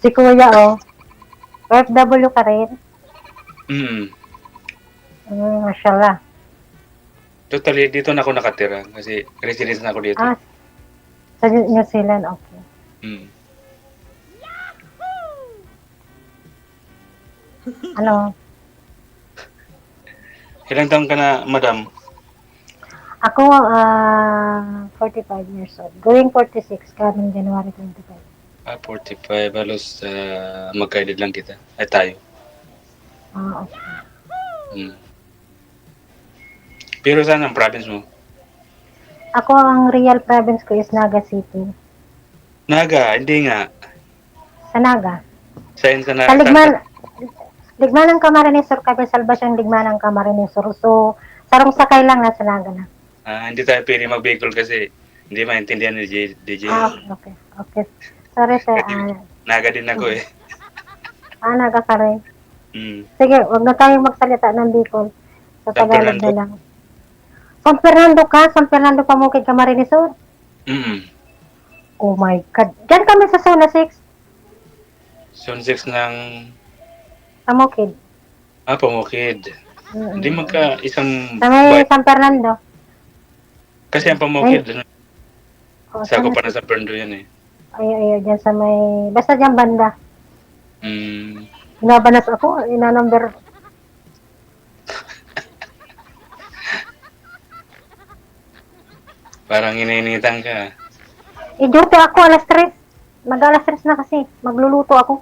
Si Kuya, OFW ka rin? Mm. Mashallah. Totally, dito na ako nakatira kasi residence na ako dito. Sa New Zealand, okay. Mm. Ano? Ilang taon ka na, madam? Ako, 45 years old. Going 46, coming January 25. 45. Halos magkaedad lang kita. Ay, tayo. Okay. Mm. Pero saan ang province mo? Ako, ang real province ko is Naga City. Naga, hindi nga. Sa Naga. Saan sa Sa Ligman ng Camarines Sur, Cabe Salvacion, Ligman ng Camarines Sur. So, sarong sakay lang nasa Naga na. Hindi tayo pwede mag-Bicol kasi hindi maintindihan ni DJ. Okay. Okay. Sorry, sir. Naga din ako eh. Naga ka rin. Mm. Sige, wag na tayong magsalita ng Bicol. Sa San Tagalog Fernando? na lang. San Fernando ka? San Fernando Pamukid, Camarines Sur? Mm. Oh my God. Diyan kami sa Zona 6. Zone 6 ng Pamukid. Pamukid. Hindi magka isang Sa may San Fernando. Kasi ang Pamukid doon. Sa ako Zona pa na 6. sa Fernando yan eh. Ay, diyan sa may... Basta diyan banda. Mm. Inabanas ako. Ina-number... Parang iniinitan ka. Duty ako alas 3. Mag-alas 3 na kasi. Magluluto ako.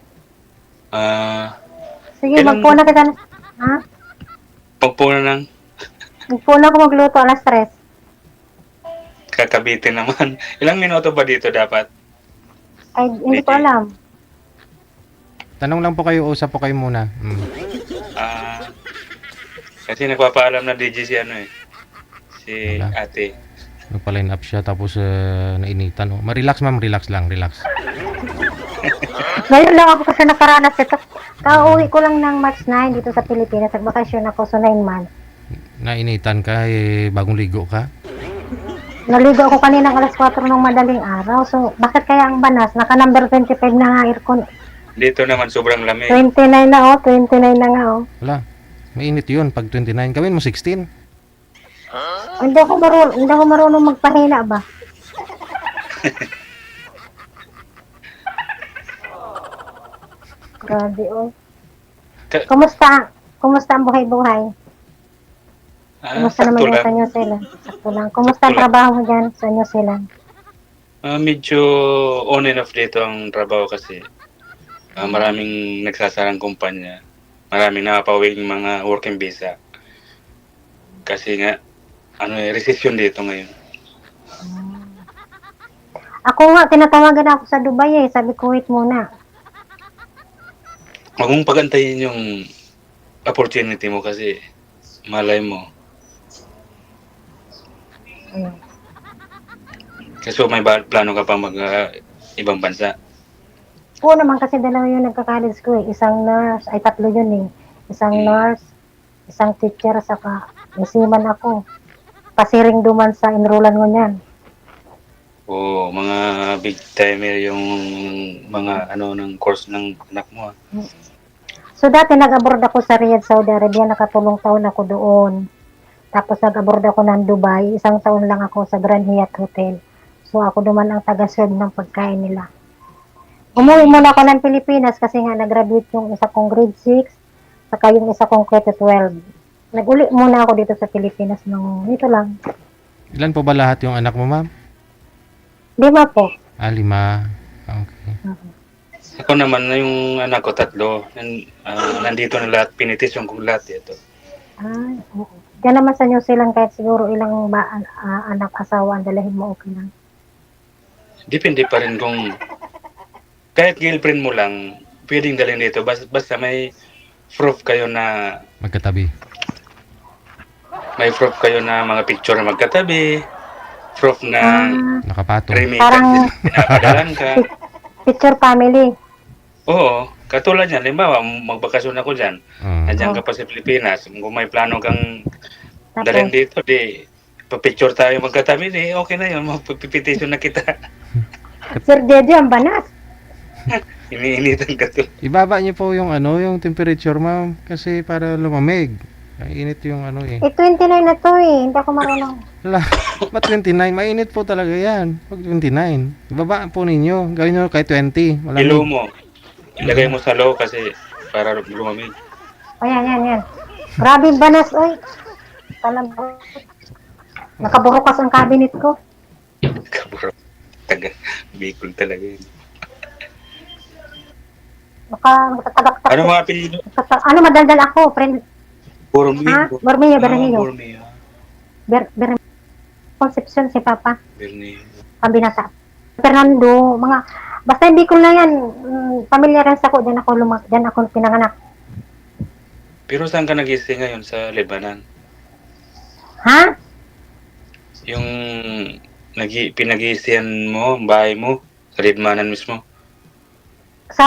Sige, magpuna kita na. Ha? Pagpuna ng Magpuna ako magluto alas 3. kakabitin naman. Ilang minuto ba dito dapat? Ay, hindi ko alam. Tanong lang po kayo, usap po kayo muna. Kasi nagpapaalam na DJ si ano eh. Si Wala. ate. Nagpa-line up siya tapos nainitan. Ma-relax ma'am, relax lang, relax. Ngayon lang ako kasi nakaranas ito. Kauwi ko lang ng March 9 dito sa Pilipinas. Nagbakasyon ako so 9 months. Nainitan ka, bagong ligo ka. Naligo ako kanina alas 4 ng madaling araw. So, bakit kaya ang banas? Naka number 25 na nga aircon. Dito naman sobrang lamig. 29 na 29 na nga Wala, mainit yun pag 29. Gawin mo 16. Hindi ako marunong magpahina ba? Grabe Kumusta ang buhay-buhay? Kumusta naman sakto yan sa lang. New Zealand? Sakto lang. Kumusta ang trabaho mo dyan sa New Zealand? Medyo on and off dito ang trabaho kasi maraming nagsasarang kumpanya. Maraming nakapawing mga working visa. Kasi nga, recession dito ngayon. Ako nga, tinatawagan ako sa Dubai Sabi ko, wait muna. Huwag mong pagantayin yung opportunity mo kasi malay mo. Kasi may plano ka pa mag ibang bansa. Oo naman kasi dalawa yung nagka-college ko Isang nurse, ay 3 yun Isang nurse, isang teacher, saka isiman ako. Pasiring duman sa enrollan ko niyan. Mga big timer yung mga ng course ng anak mo. So dati nag-abroad ako sa Riyadh, Saudi Arabia, nakatulong taon ako doon. Tapos nag-abroad ako ng Dubai, 1 taon lang ako sa Grand Hyatt Hotel. So ako naman ang taga-serve ng pagkain nila. Umuwi muna ako ng Pilipinas kasi nga nag-graduate yung isa kong grade 6, saka yung isa kong grade 12. Nag-uli muna ako dito sa Pilipinas ito lang. Ilan po ba lahat yung anak mo ma'am? 5 po. 5. Okay. Ako naman, yung anak ko 3. Nandito na lahat, pinitisyon kong lahat dito. Oo. Diyan naman sa New Zealand kahit siguro ilang anak, asawa ang dalahin mo, okay lang. Depende pa rin kung kahit girlfriend mo lang, pwedeng dalhin dito. Basta may proof kayo na Magkatabi. may proof kayo na mga picture na magkatabi, proof na Nakapatong. remittance pinapadalan ka. Picture family. Oo, katulad yan. Halimbawa, magbakasyon ako dyan. Nandiyan ka pa sa Pilipinas. Kung may plano kang dalhin dito, papicture tayo magkatabi, okay na yun. Magpipitisyon na kita. Sir Jeje, ang banas. Iniinitan ka to. Ibaba niyo po yung ano, yung temperature, ma'am, kasi para lumamig. Ang init yung ano eh. 29 na to eh. Hindi ako marunong. Wala, ba't 29? Mainit po talaga yan. Pag 29. Ibaba po ninyo. Gawin nyo kahit 20. Ilo Malamig. mo. Ilagay mo sa low kasi para lumamig. O yan. Grabe banas, oy. Talaga. Nakaburukas ang cabinet ko. Kaburo. Taga. Bicol talaga yun. Nakatagaktak. Ano mga apelido? Ano, madaldal ako, friend. Boromeo. Ha? Bormeo, Bermeo. Boromeo. Concepcion si Papa. Boromeo. Pambinata. Fernando, basta hindi ko na yan. Pamilyar sa ako, dyan ako pinanganak. Pero saan ka nagising ngayon sa Lebanon? Ha? Yung pinag-iisihan mo, bahay mo, sa Lebanon mismo? Sa,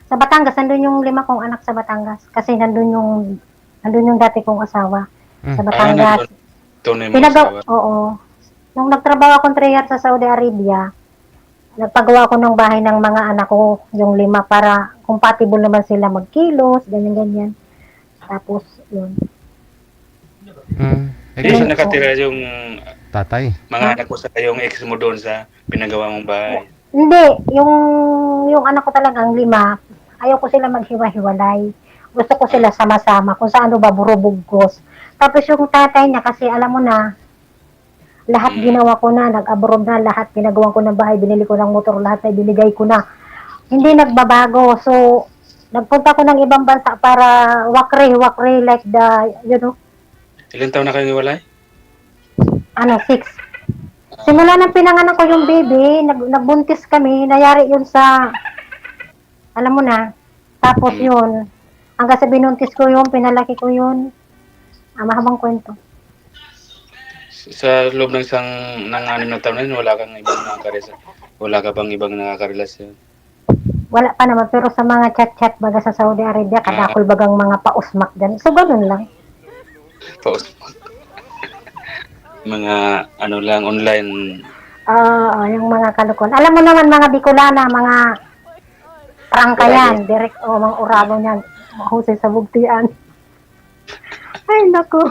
sa Batangas, nandun yung 5 kong anak sa Batangas. Kasi nandun yung dati kong asawa. Sa Batangas. Tunay mo asawa. Oo. Nung nagtrabaho akong 3 years sa Saudi Arabia, nagpagawa ko ng bahay ng mga anak ko, yung 5, para compatible naman sila magkilos, ganyan. Tapos, yun. Hindi siya nakatira yung Tatay. mga anak mo sa yung ex mo doon sa pinagawa mong bahay. Hindi, yung anak ko talagang 5, ayaw ko sila maghiwa-hiwalay. Gusto ko sila sama-sama, kung saan ba burubugkos. Tapos yung tatay niya, kasi alam mo na, lahat ginawa ko na, nag-abroad na, lahat ginagawa ko ng bahay, binili ko ng motor, lahat ay binigay ko na. Hindi nagbabago. So, nagpunta ko ng ibang bansa para wakre like Ilan taon na kayo niwalay? 6. Simula nang pinanganak ko yung baby, nagbuntis kami, nayari yun sa, alam mo na, tapos yun, hanggang sa binuntis ko yun, pinalaki ko yun, mahabang kwento. Sa loob ng ng 6 na taon na yun, wala kang ibang nakakarelasyon? Wala ka bang ibang nakakarelasyon? Wala pa naman, pero sa mga chat-chat baga sa Saudi Arabia, kadakol bagang mga pausmak dyan. So, ganun lang. Pausmak. Mga lang, online. Yung mga kalukon. Alam mo naman, mga Bicolana, mga prangka yan. Direct, mga urabo niyan. Mahusay sa bugtian. Ay, naku.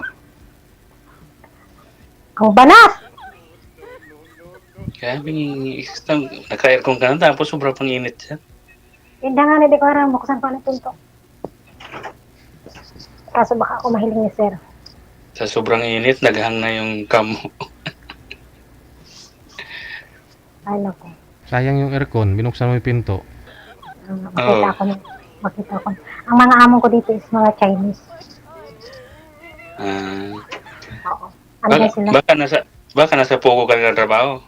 Ang banas! Kaya naka-aircon ka na tapos sobrang pang init siya. Hindi nga na, di ko aram, buksan pa na tunto. Kaso baka ako mahiling ni sir. Sa sobrang init, naghang na yung cam mo. Ay, naku. Sayang yung aircon. Binuksan mo yung pinto. Makita ko. Ang mga among ko dito is mga Chinese. Oo. Ano ba sila? Baka nasa Pogo ka na trabaho.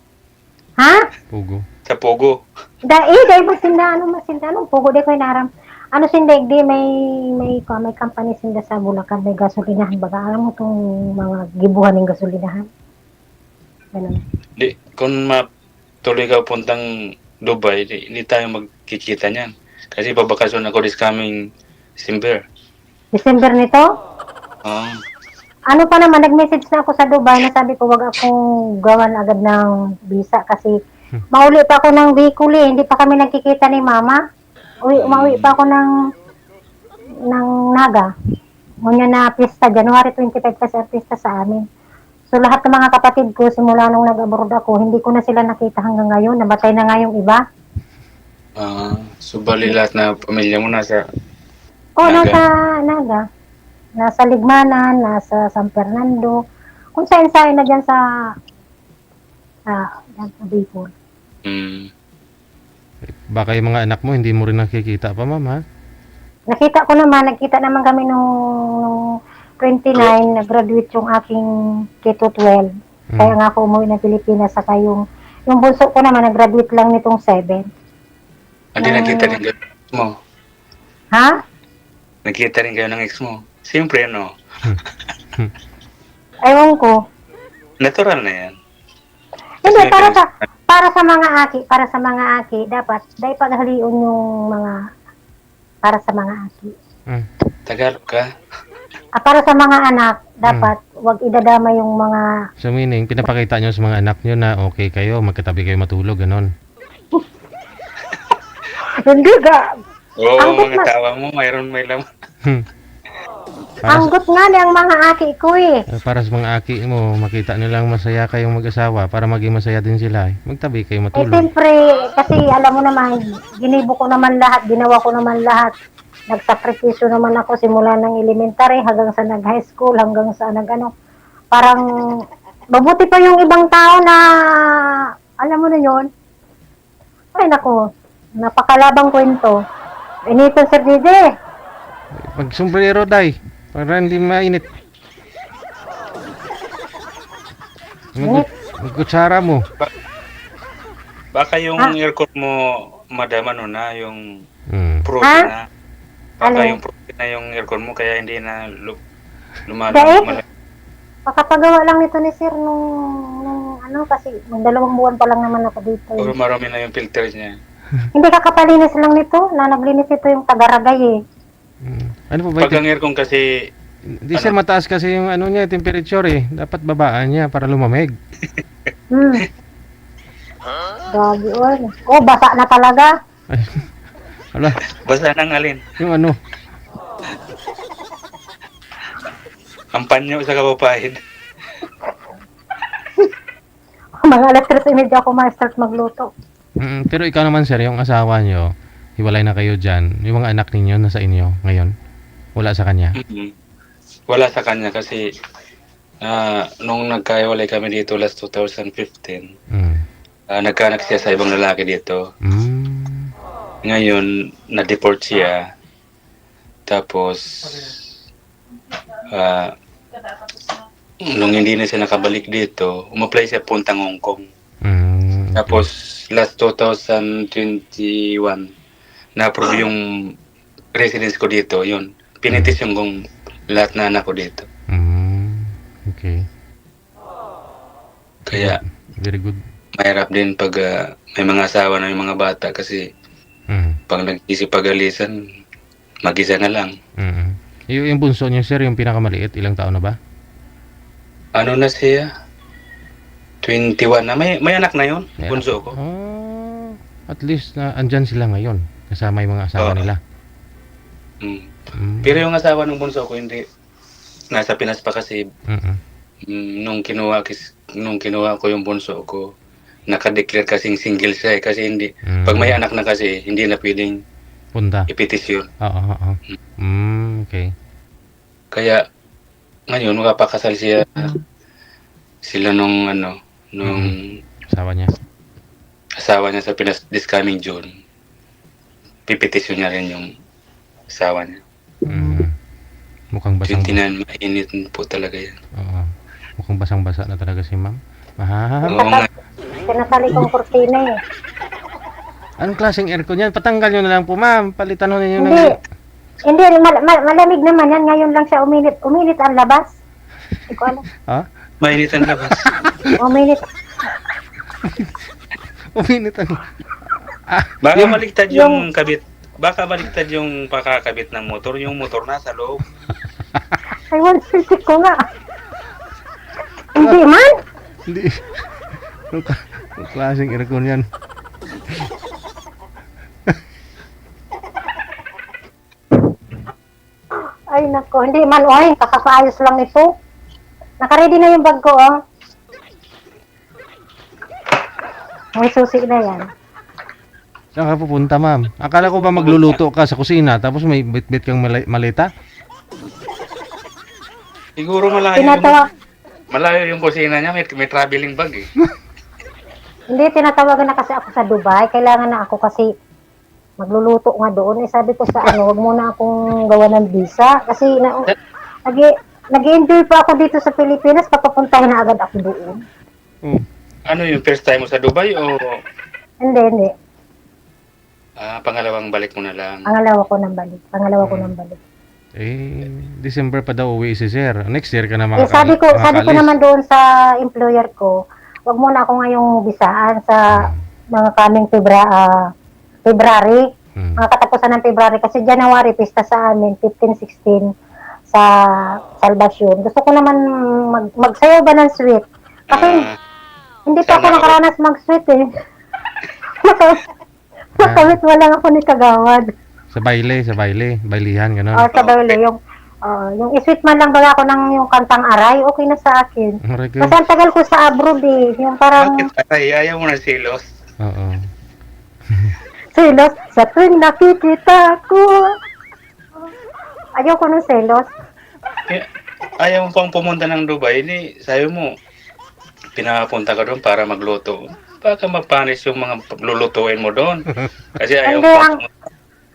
Ha? Pugo. Sa Pogo. Dahil masinda, anong pugo di ko inaram. Ano sinda, di may company sinda sa Bulacan, may gasolinahan baga. Alam mo itong mga gibuhan ng gasolinahan? Ganun. Di, kung matuloy ka puntang Dubai, hindi tayo magkikita niyan. Kasi babakasyon ako this coming December. December nito? Oo. Ano pa naman, nag-message na ako sa Dubai na sabi ko wag akong gawan agad ng visa kasi mauli pa ako ng Bicol eh. Hindi pa kami nagkikita ni Mama. Mauwi pa ako ng Naga. Ngunyan na pista, January 25 kasi ang pista sa amin. So lahat ng mga kapatid ko, simula nung nag-abroad ako, hindi ko na sila nakita hanggang ngayon. Nabatay na nga yung iba. So bali lahat na pamilya mo nasa Oo, Naga. nasa Naga. Nasa Ligmanan, nasa San Fernando. Kung saan-saan na dyan sa Bicol. Baka yung mga anak mo, hindi mo rin nakikita pa, ma'am, ha? Nakita naman kami nung 29, nag-graduate yung aking K-12. Kaya nga ako umuwi ng Pilipinas, saka yung bunso ko naman, nag-graduate lang nitong 7. Hindi nakita rin kayo ng ex mo. Ha? Nakita rin kayo ng ex mo. Siyempre, no? Ewan ko. Natural na yan. Hindi, para sa mga aki, dapat, dahil paghalion yung mga, para sa mga aki. Tagalog ka? Para sa mga anak, dapat, wag idadama yung mga, So meaning, pinapakita nyo sa mga anak nyo na okay kayo, magkatabi kayo matulog, ganon. Hindi ga. Oo, Ang mga mas- tawa mo, may laman. Para, Anggot nga ni ang mga aki ko eh. para sa mga aki mo, makita nilang masaya kayong mag-asawa para maging masaya din sila. Magtabi kayo Eh, matulog. siyempre, kasi alam mo naman, ginibo ko naman lahat, ginawa ko naman lahat. Nagsakripisyo naman ako simula ng elementary hanggang sa nag-high school, hanggang sa nag-ano. Parang, mabuti pa yung ibang tao na, alam mo na yun. Ay, nako, napakalabang kwento. Inito, Sir DJ. Pag sombrero, day. Para hindi mainit. Magkutsara mo. Baka yung Ah. aircon mo, madam, ano na, yung Hmm. frozen Ah? na. Baka Ano? yung frozen na yung aircon mo, kaya hindi na Dahil? lumalabas. Pakapagawa lang nito ni Sir nung ano, kasi nung 2 buwan pa lang naman ako dito. Puro Eh. marami na yung filter niya. Hindi kakapalinis lang nito, na naglinis ito yung tagaragay eh. Hmm. Ano po ba Pag ang aircon kasi, Di sir, mataas kasi yung ano niya, temperature eh. Dapat babaan niya para lumamig. Gagi, oy. Oh, basa na talaga. Ay, ala, basta nang alin. yung ano. Ang panyo sa kapapahid. Mga alas 3:30 ako ma-start magluto. Pero ikaw naman sir, yung asawa niyo, hiwalay na kayo dyan. Yung mga anak ninyo nasa inyo ngayon. Wala sa kanya. Wala sa kanya kasi nung nagkahiwalay kami dito last 2015, Mm. nagkaanak siya sa ibang lalaki dito. Mm. Ngayon, na-deport siya. Tapos, nung hindi na siya nakabalik dito, umapply siya puntang Hong Kong. Mm. Tapos, last 2021, na-approve yung residence ko dito. Yun, pinitisyon kong lahat na anak ko dito. Okay. Kaya, Very good. mahirap din pag may mga asawa na may mga bata kasi pag nag-isipagalisan, mag-isa na lang. Yung bunso niyo sir, yung pinakamaliit, ilang taon na ba? Ano na siya? 21 na. May anak na yun, May bunso ko. At least na andyan sila ngayon. Kasama yung mga asawa Oo. nila. Pero yung asawa ng bunso ko, hindi. Nasa Pinas pa kasi nung kinuha ko yung bunso ko, naka-declare kasing single siya eh, kasi hindi. Pag may anak na kasi, hindi na pwedeng Punta. ipetisyon. Oo. Okay. Kaya, ngayon, makapakasal siya. Sila nung Asawa niya. asawa niya sa Pinas this coming June. Pipetisyon niya rin yung asawa niya. Mukhang basang 29, mainit po talaga yan. Oo. Mukhang basang-basa na talaga si ma'am. Mahal. Oo nga. Tinatali kong kurtina eh. Anong klaseng aircon yan? Patanggal nyo na lang po ma'am. Palitan ho ninyo Hindi. ng... Hindi, malamig naman yan. Ngayon lang siya uminit. Uminit ang labas. Hindi ko alam. Ha? Mainit ang labas. Uminit. Uminit ang... Baka baliktad yung kabit. Baka baliktad yung pakakabit ng motor. Yung motor nasa loob. Ay, isip ko nga. Hindi man. Hindi. Anong klaseng aircon yan? Ay, nako. Hindi man, oy. Kakapaayos lang ito. Nakaready na yung bag ko, oh. May susi na yan. Saan ka pupunta ma'am? Akala ko ba magluluto ka sa kusina tapos may bit-bit kang malita? Siguro malayo yung kusina niya. May traveling bag eh. Hindi, tinatawagan na kasi ako sa Dubai. Kailangan na ako kasi magluluto nga doon. Eh, sabi ko sa wag muna akong gawa ng visa. Kasi nag-enjoy pa ako dito sa Pilipinas. Papapuntahin na agad ako doon. Ano yung first time mo sa Dubai o Hindi. pangalawang balik mo na lang? Pangalawa ko ng balik. December pa daw uwi si sir. Next year ka na Sabi ko naman doon sa employer ko, wag muna ako ngayong bisaan sa mga coming February. Mga katapusan ng February kasi January pista sa amin 15-16 sa Salvacion. Gusto ko naman magsayaw ba ng sweet. Kasi hindi pa ako nakaranas mag-sweet eh. Nakamit mo lang ako ni Kagawad. Sa baile, bailihan, gano'n. Sa Bayle, yung isweet man lang ba ako ng yung kantang Aray, okay na sa akin. Aray ko. Kasi ang tagal ko sa abroad eh. Yung parang Bakit ay ayaw mo na silos? Oo. selos sa tuwing nakikita ko. Ayaw ko ng selos. Ayaw mo pang pumunta ng Dubai, ni sayo mo, pinapunta ka doon para magluto. Baka mapanis yung mga lulutuin mo doon. Kasi ayaw Hindi, mo.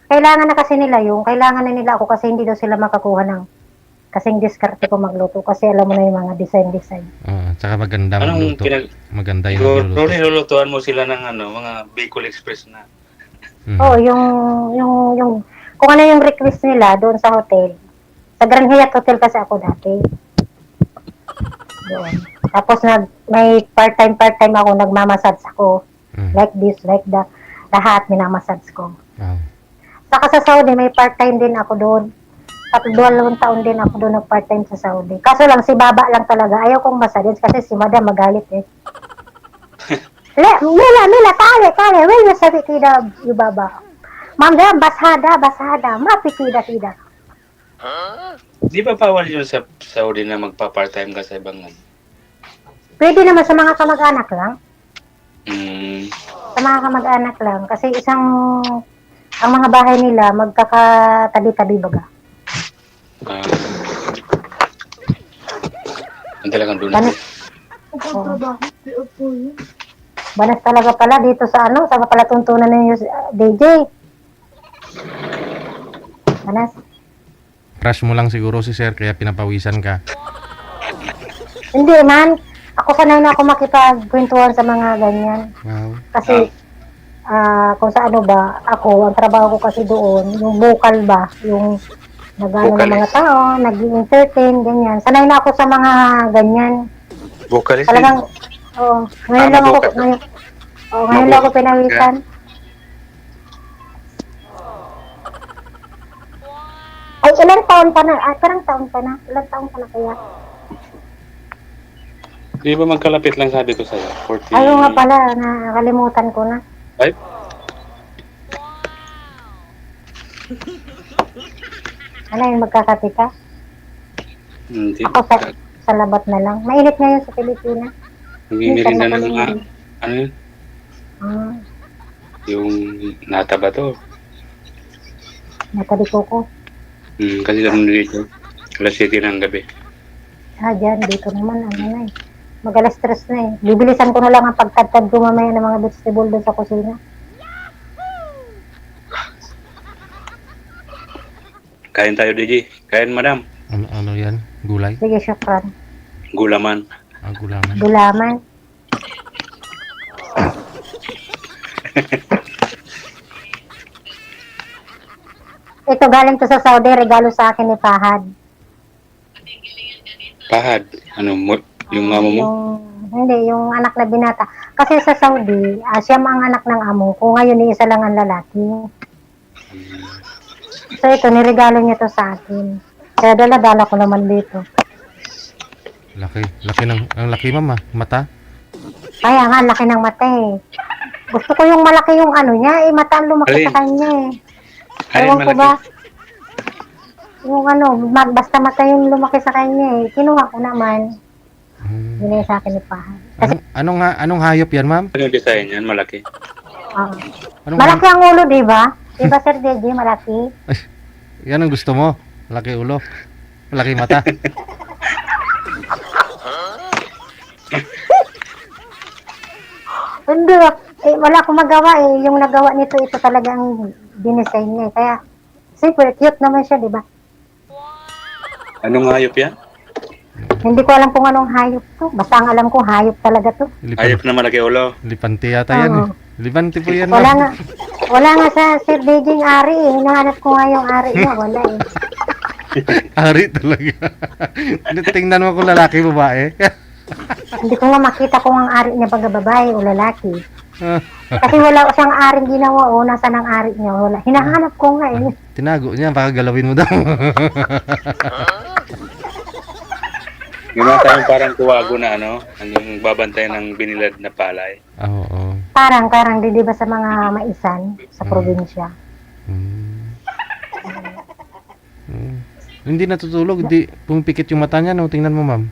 kailangan na kasi nila kailangan na nila ako kasi hindi daw sila makakuha ng kasing diskarte ko magluto kasi alam mo na yung mga design. Tsaka maganda Anong magluto. pinag... Maganda yung Siguro magluluto. nilulutuan mo sila ng mga Bicol Express na. Mhm. Oh, yung kung ano yung request nila doon sa hotel. Sa Grand Hyatt Hotel kasi ako dati. Doon. Tapos may part-time ako, nagmamassage ako. Mhm. Like this, like that. Lahat minamassage ko. Wow. Saka sa Saudi, may part-time din ako doon. At 2 taon din ako doon nag-part-time sa Saudi. Kaso lang, si Baba lang talaga. Ayaw kong massage kasi si Madam magalit eh. Mila, tale. Well, sabi kida yung Baba. Ma'am, basada. Mapi kida. Di ba bawal yun sa Saudi na magpa-part-time ka sa ibang Pwede naman sa mga kamag-anak lang. Sa mga kamag-anak lang. Kasi ang mga bahay nila, magkakatabi-tabi baga. Ang talagang doon. Banas. Banas talaga pala dito sa sa palatuntunan ninyo, DJ. Banas. Crush mo lang siguro si Sir kaya pinapawisan ka. Hindi man. Ako sanay na ako makipagkwentuhan sa mga ganyan. Wow. Kasi, kung sa ano ba, ang trabaho ko kasi doon, yung vocal ba, yung nag-ano ng mga Vocalist. tao, nag-entertain, ganyan. Sanay na ako sa mga ganyan. Vocalist. Talagang, ngayon lang ako, vocal. ngayon lang ako pinawisan. Ay, ilang taon pa na ilang taon pa na kaya? Di ba magkalapit lang sabi ko sa'yo? 40... Ayaw nga pala, nakalimutan ko na. Ay? Ano yung magkakati ka? Hindi. Ako sa labat na lang. Mainit ngayon sa Pilipinas. Nangingirin na ng Minsan ano yun? Ah, Yung nata ba to? nataliko ko. Kasi naman dito. Alas 7 ng gabi. Dyan, dito naman, na eh. Mag-alas stress na eh. Bibilisan ko na lang ang pagtadtad ko mamaya ng mga vegetable doon sa kusina. Kain tayo, DJ. Kain, madam. Ano yan? Gulay? Sige, syukran. Gulaman. Gulaman. Gulaman. Ito galing to sa Saudi, regalo sa akin ni Fahad. Pahad. Yung mama mo? Hindi, yung anak na binata. Kasi sa Saudi, siya ang anak ng amo ko. Ngayon, isa lang ang lalaki. So ito, niregalo niya to sa akin. Kaya dala-dala ko naman dito. Ang laki mama, mata. Kaya nga, laki ng mata eh. Gusto ko yung malaki yung ano niya, mata ang lumaki Alin? sa kanya eh. Alin Ewan ko malaki? ba? Yung basta mata yung lumaki sa kanya eh. Kinuha ko naman. Binigay sa akin ni Pahan. Kasi, Anong hayop yan, ma'am? Ano yung design yan? Malaki. Anong malaki ang ulo, di ba? Di ba, Sir DJ, malaki? Yan ang gusto mo. Malaki ulo. Malaki mata. Hindi, wala akong magawa eh. Yung nagawa nito, ito talagang dinesign niya eh. Kaya, super cute naman siya, di ba? Anong hayop yan? Hindi ko alam kung anong hayop to. Basta ang alam ko, hayop talaga to. Hayop na malaki ulo. Lipante yata yan eh. Lipante po yan, Wala ma'am. wala nga sa Sir DJ yung ari eh. Hinahanap ko nga yung ari niya. Wala eh. Ari talaga. Tingnan mo kung lalaki, babae. Hindi ko nga makita kung ang ari niya pag babae o lalaki. Kasi wala siyang aring ginawa o nasaan ang ari niya. Wala. Hinahanap ko nga eh. Tinago niya, baka galawin mo daw. Yung mga tayong parang tuwago na yung babantay ng binilad na palay. Oo. Parang, di ba sa mga maisan, sa probinsya. Hmm. Hindi natutulog, hindi pumipikit yung mata niya, no? Tingnan mo, ma'am.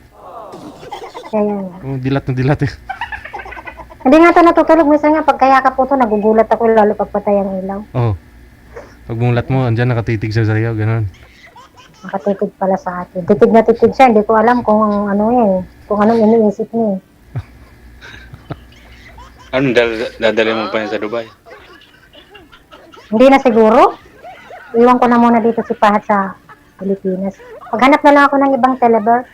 Kaya nga. Oh, dilat na dilat eh. Hindi nga ito natutulog. Minsan nga, pagkayakap po ito, nagugulat ako lalo pag patay ang ilaw. Oh. Pag mulat mo, andyan nakatitig siya sa'yo, ganun. Nakatitig pala sa akin. Titig na titig siya. Hindi ko alam kung ano yan. Kung anong iniisip niya. Ano, dadali mo pa yan sa Dubai? Hindi na siguro. Iwan ko na muna dito si Pahat sa Pilipinas. Maghanap na lang ako ng ibang teleber.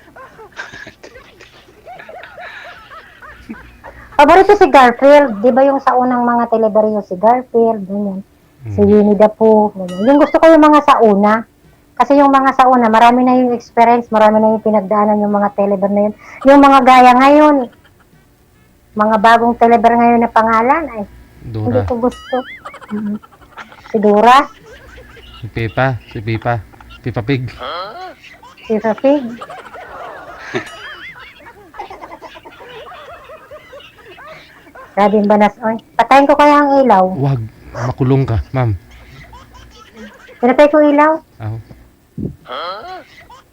Paborito si Garfield. Di ba yung sa unang mga teleber yung si Garfield? Ganyan. Si Winnie the Pooh. Ganyan. Yung gusto ko yung mga sa una. Kasi yung mga sa una, marami na yung experience, marami na yung pinagdaanan yung mga teleber na yun. Yung mga gaya ngayon, mga bagong teleber ngayon na pangalan, ay hindi Dora. ko gusto. Si Dora, Si Pepa. Si Pipa. Pipa Pig. si Safig. Grabe yung banas, oy. Patayin ko kaya ang ilaw. Wag. Makulong ka, ma'am. Pinatay ko ilaw. Aho.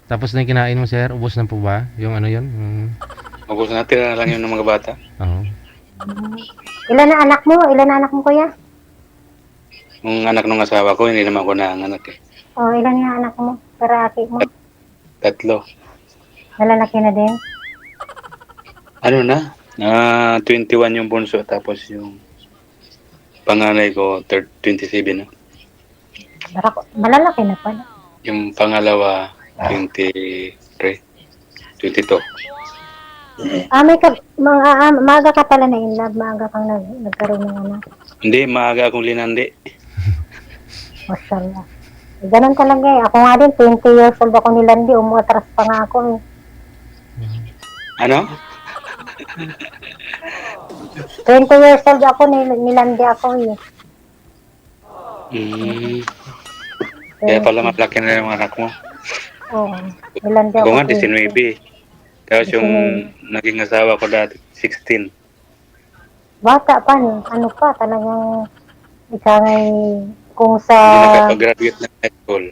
Tapos na yung kinain mo, sir. Ubos na po ba? Yung ano yun? Ubus natin na lang yun ng mga bata. Aho. Ilan na anak mo? Ilan na anak mo, kuya? Yung anak ng asawa ko, hindi naman ako nanganak eh. O, ilan yung anak mo? Karaki mo? 3. Nalalaki na din? Ano na? 21 yung bunso, tapos yung panganay ko, 27 na. Malalaki na pala. Yung pangalawa, 23. 22. Maaga ka pala na in love. Maaga kang nagkaroon ng anak. Hindi, maaga akong linandi. Mashallah. Ganun talaga eh. Ako nga din, 20 years old ako nilandi. Umuatras pa nga ako eh. Ano? 20 years old ako, nilandi ako eh. Kaya pala malaki na yung anak mo. Oo. Nilandi Ako ako. nga, 19. Tapos yung naging asawa ko dati, 16. Bata pa, ano pa, talagang ikaw ngay kung sa... Hindi nakapag-graduate ng high school.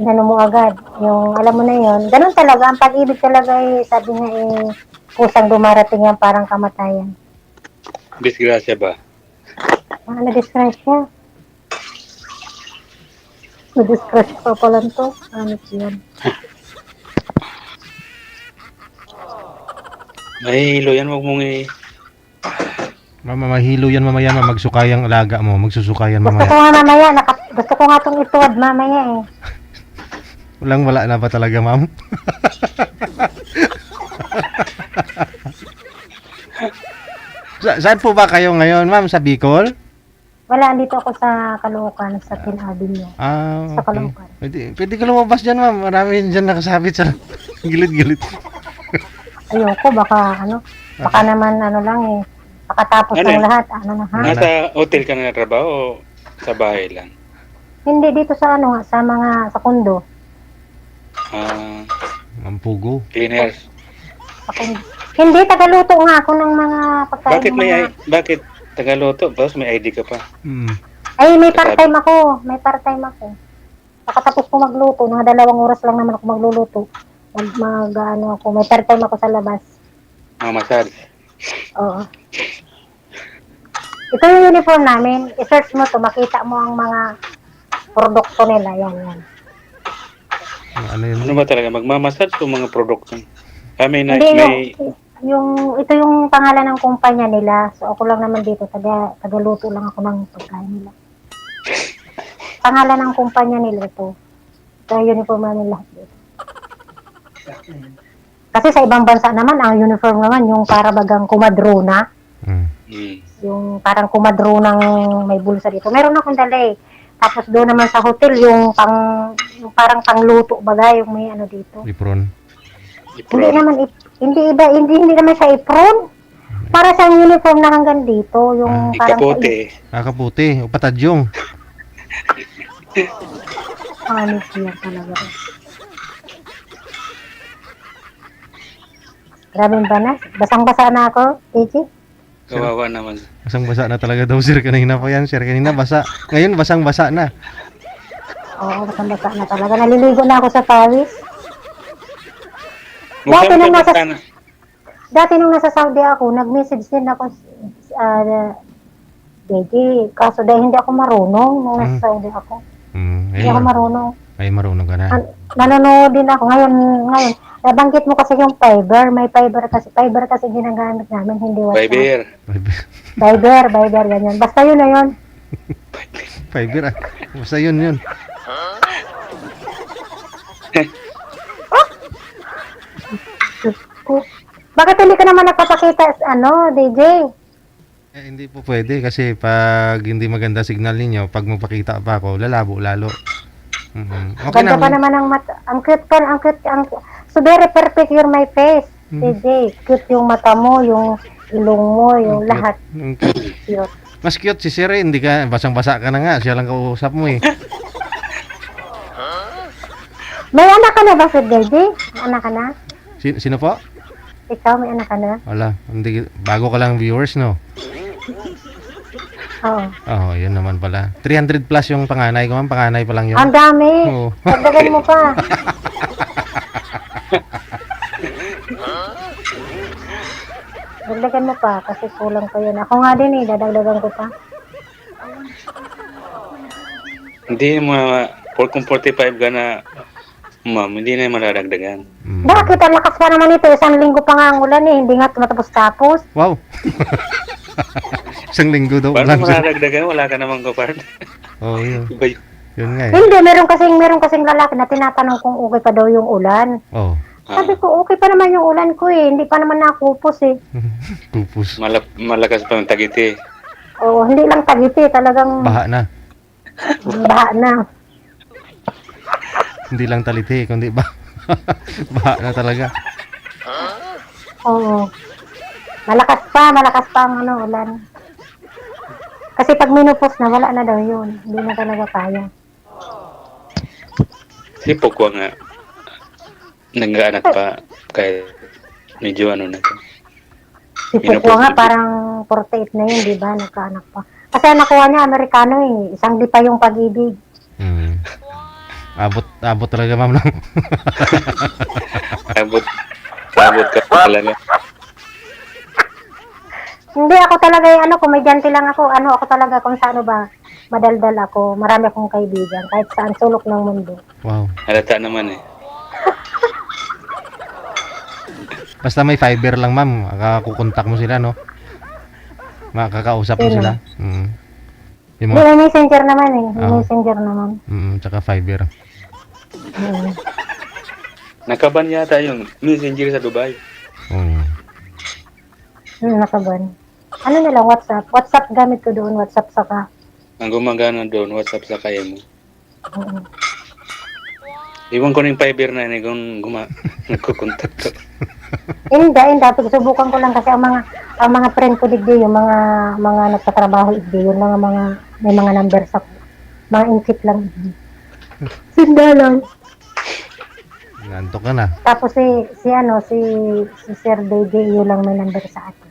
Ano mo agad, yung alam mo na yun. Ganun talaga, ang pag-ibig talaga eh, sabi nga eh, kusang dumarating yan parang kamatayan. Disgrasya ba? Na-discrash niya. Na-discrash pa pala to. Ano yan? Mahilo yan, huwag mong Mama, mahilo yan mamaya, ma'am. Magsukayang alaga mo. Magsusukayan Gusto ko mamaya. nga mamaya, gusto ko nga itong ituwad mamaya eh. Wala na ba talaga, ma'am? Saan po ba kayo ngayon, ma'am? Sa Bicol? Wala, andito ako sa Caloocan, sa Avenue. Sa Okay. Caloocan. Pwede ka lumabas dyan, ma'am. Marami dyan nakasabit sa gilid-gilid. Ayoko, baka baka naman ano lang eh. Pakatapos Ano ng eh? lahat, ano na ha? Nasa hotel ka na trabaho o sa bahay lang? Hindi, dito sa sa kondo. Ma'am Pugo. Cleaners. Sa kondo. Hindi, tagaluto nga ako ng mga pagkain. Bakit Tagaloto? Tapos may ID ka pa. Ay, may part-time ako. Pakatapos ko magluto, mga 2 oras lang naman ako magluluto. Ako, may part-time ako sa labas. Mamasal. Oo. Ito yung uniform namin. I-search mo to, makita mo ang mga produkto nila. Yan. Ano yun? Ano ba talaga? Magmamasal o mga produkto? Kami na Hindi, may... ito yung pangalan ng kumpanya nila. So, ako lang naman dito. Tagaluto lang ako ng pagkain nila. Pangalan ng kumpanya nila ito. Ito yung uniform namin lahat dito. Kasi sa ibang bansa naman, ang uniform naman, yung para bagang kumadrona. Yung parang kumadronang may bulsa dito. Meron akong dala eh. Tapos doon naman sa hotel, yung parang pangluto bagay, yung may ano dito. Apron. Hindi naman sa apron. Para sa uniform na hanggang dito, yung parang Kaputi. Kaputi. O patadyong. Honest yan talaga. Grabe ba na? Basang-basa na ako, Gigi. Kawawa naman. Basang-basa na talaga daw, sir. Kanina pa yan, sir. Kanina basa. Ngayon, basang-basa na. Oo, basang-basa na talaga. Naliligo na ako sa pawis. Mukha Dati mo nung ka nasa, sana. dati nung nasa Saudi ako, nag-message din ako, Gigi, kaso dahil hindi ako marunong nung nasa Saudi ako. Hindi ako Ngayon, marunong. ay marunong ka na. Nanonood din ako. Ngayon, nabanggit mo kasi yung fiber. May fiber kasi ginagamit namin, hindi WhatsApp. Viber. Fiber, ganyan. Basta yun na yun. Fiber ah. Basta yun. Bakit hindi ka naman nagpapakita, DJ? Hindi po pwede kasi pag hindi maganda signal ninyo, pag magpakita pa ako, lalabo lalo. Okay Ganda pa na. naman ang mata. Ang cute pa, so very perfect your my face, DJ. Cute yung mata mo, yung ilong mo, yung Ang lahat. Ang cute. Cute. Mas cute si Sir, hindi ka, basang-basa ka na nga, siya lang kausap mo eh. May anak ka na ba, Sir DJ? May anak ka na? Sino po? Ikaw, may anak ka na? Wala, hindi, bago ka lang viewers, no? Oo. Oo, yun naman pala. 300 plus yung panganay ko, panganay pa lang yun. Ang dami. Oo. Dagdagan mo pa. Dagdagan mo pa kasi kulang pa yun. Ako nga din eh, dadagdagan ko pa. Hindi mo, kung 45 ka na, ma'am, hindi na maradagdagan. Bakit? Ang lakas pa naman ito. 1 linggo pa nga ang ulan eh. Hindi nga tumatapos-tapos. Wow! Isang linggo daw Paano lang. maradagdagan? Wala ka namang kapard. Oo, yun. Iba yun. Yun nga eh. Hindi, meron kasing lalaki na tinatanong kung okay pa daw yung ulan. Oo. Sabi ko, okay pa naman yung ulan ko eh. Hindi pa naman nakupos eh. Pupus. Malakas pa yung tagiti. Oo, hindi lang tagiti. Talagang Baha na. baha na. Hindi lang taliti, kundi baha na talaga. Oo. Malakas pa ang ulan. Kasi pag minupos na, wala na daw yun. Hindi na talaga kaya. Si Pokwa nga, nag-aanak pa kahit medyo ano na to. Si Pukwa nga parang 48 na yun, di ba? Nagkaanak pa. Kasi ang nakuha niya, Amerikano eh. Isang di pa yung pag-ibig. Abot talaga ma'am lang. Abot ka pa talaga. Hindi ako talaga yung komedyante lang ako. Ako talaga kung sa ba, madaldal ako. Marami akong kaibigan. Kahit saan sulok ng mundo. Wow. Halata naman eh. Basta may fiber lang ma'am, makakukontak mo sila, no? Makakausap mo Sino? sila. Yung Hindi, mga, may messenger naman eh. May Ah. messenger naman. tsaka fiber. Mm. Nakaban yata yung messenger sa Dubai. Nakaban. Ano na lang, WhatsApp. WhatsApp gamit ko doon. WhatsApp saka. Ang gumagana doon, WhatsApp sa kaya mo. Mm. Iwan ko na yung fiber na yun kung nagkukontak ko. Hindi. Subukan ko lang kasi ang mga friend ko digdi, yung mga nagtatrabaho digdi, yun lang ang may mga number sa mga insip lang. Sinda lang. Nantok ka na. Tapos si Sir DJ, yun lang may number sa atin.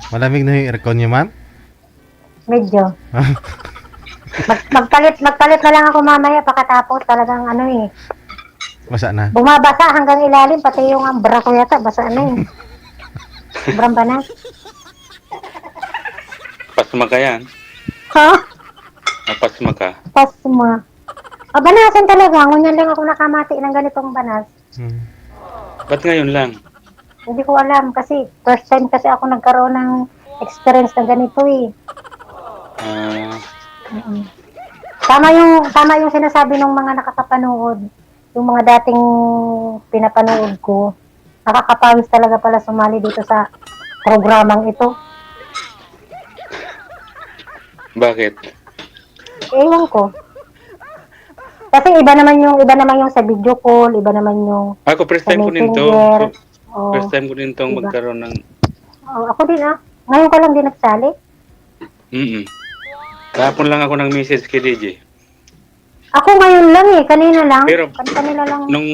Malamig na yung aircon niyo ma'am? Medyo. Magpalit na lang ako mamaya pagkatapos talagang Basa na. bumabasa hanggang ilalim, pati yung bra ko yata, basa na eh. Sobrang ba na? Pasma ka yan. Ha? Pasma ka. Pasma. Banasan talaga. Ngunyan lang ako nakamati ng ganitong banas. Ba't ngayon lang? Hindi ko alam kasi first time kasi ako nagkaroon ng experience na ganito eh. Mm-mm. Tama yung sinasabi ng mga nakakapanood. Yung mga dating pinapanood ko. Nakakapawis talaga pala sumali dito sa programang ito. Bakit? Ewan ko. Kasi iba naman yung sa video call, iba naman yung Ako first sa time ko nito. messenger. Oh, First time ko nito Diba? magkaroon ng... ako din Ngayon ko lang din nagsali. Kahapon lang ako nag-message kay DJ. Ako ngayon lang eh, kanina lang. Pero Kanina lang. nung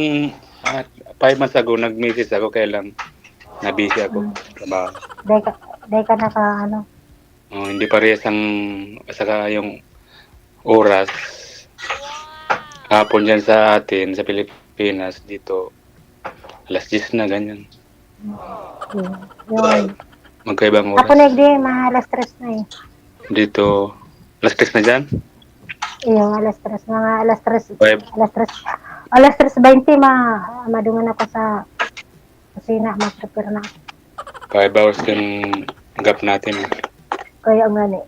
5 months ago, nag-message ako kaya lang na-busy ako. Trabaho. Dahil ka naka ano. Oh, hindi parehas ang saka yung oras. Hapon dyan sa atin, sa Pilipinas, dito, alas 10 na, ganyan. Yun. Magkaibang Ako oras. na hindi, alas 3 na eh. Dito, alas 10 na dyan. Yung alas 3, mga alas 3, 5. alas 3:20 madungan ako sa kusina, mag-prepare na. 5 hours yung gap natin. Kaya nga eh.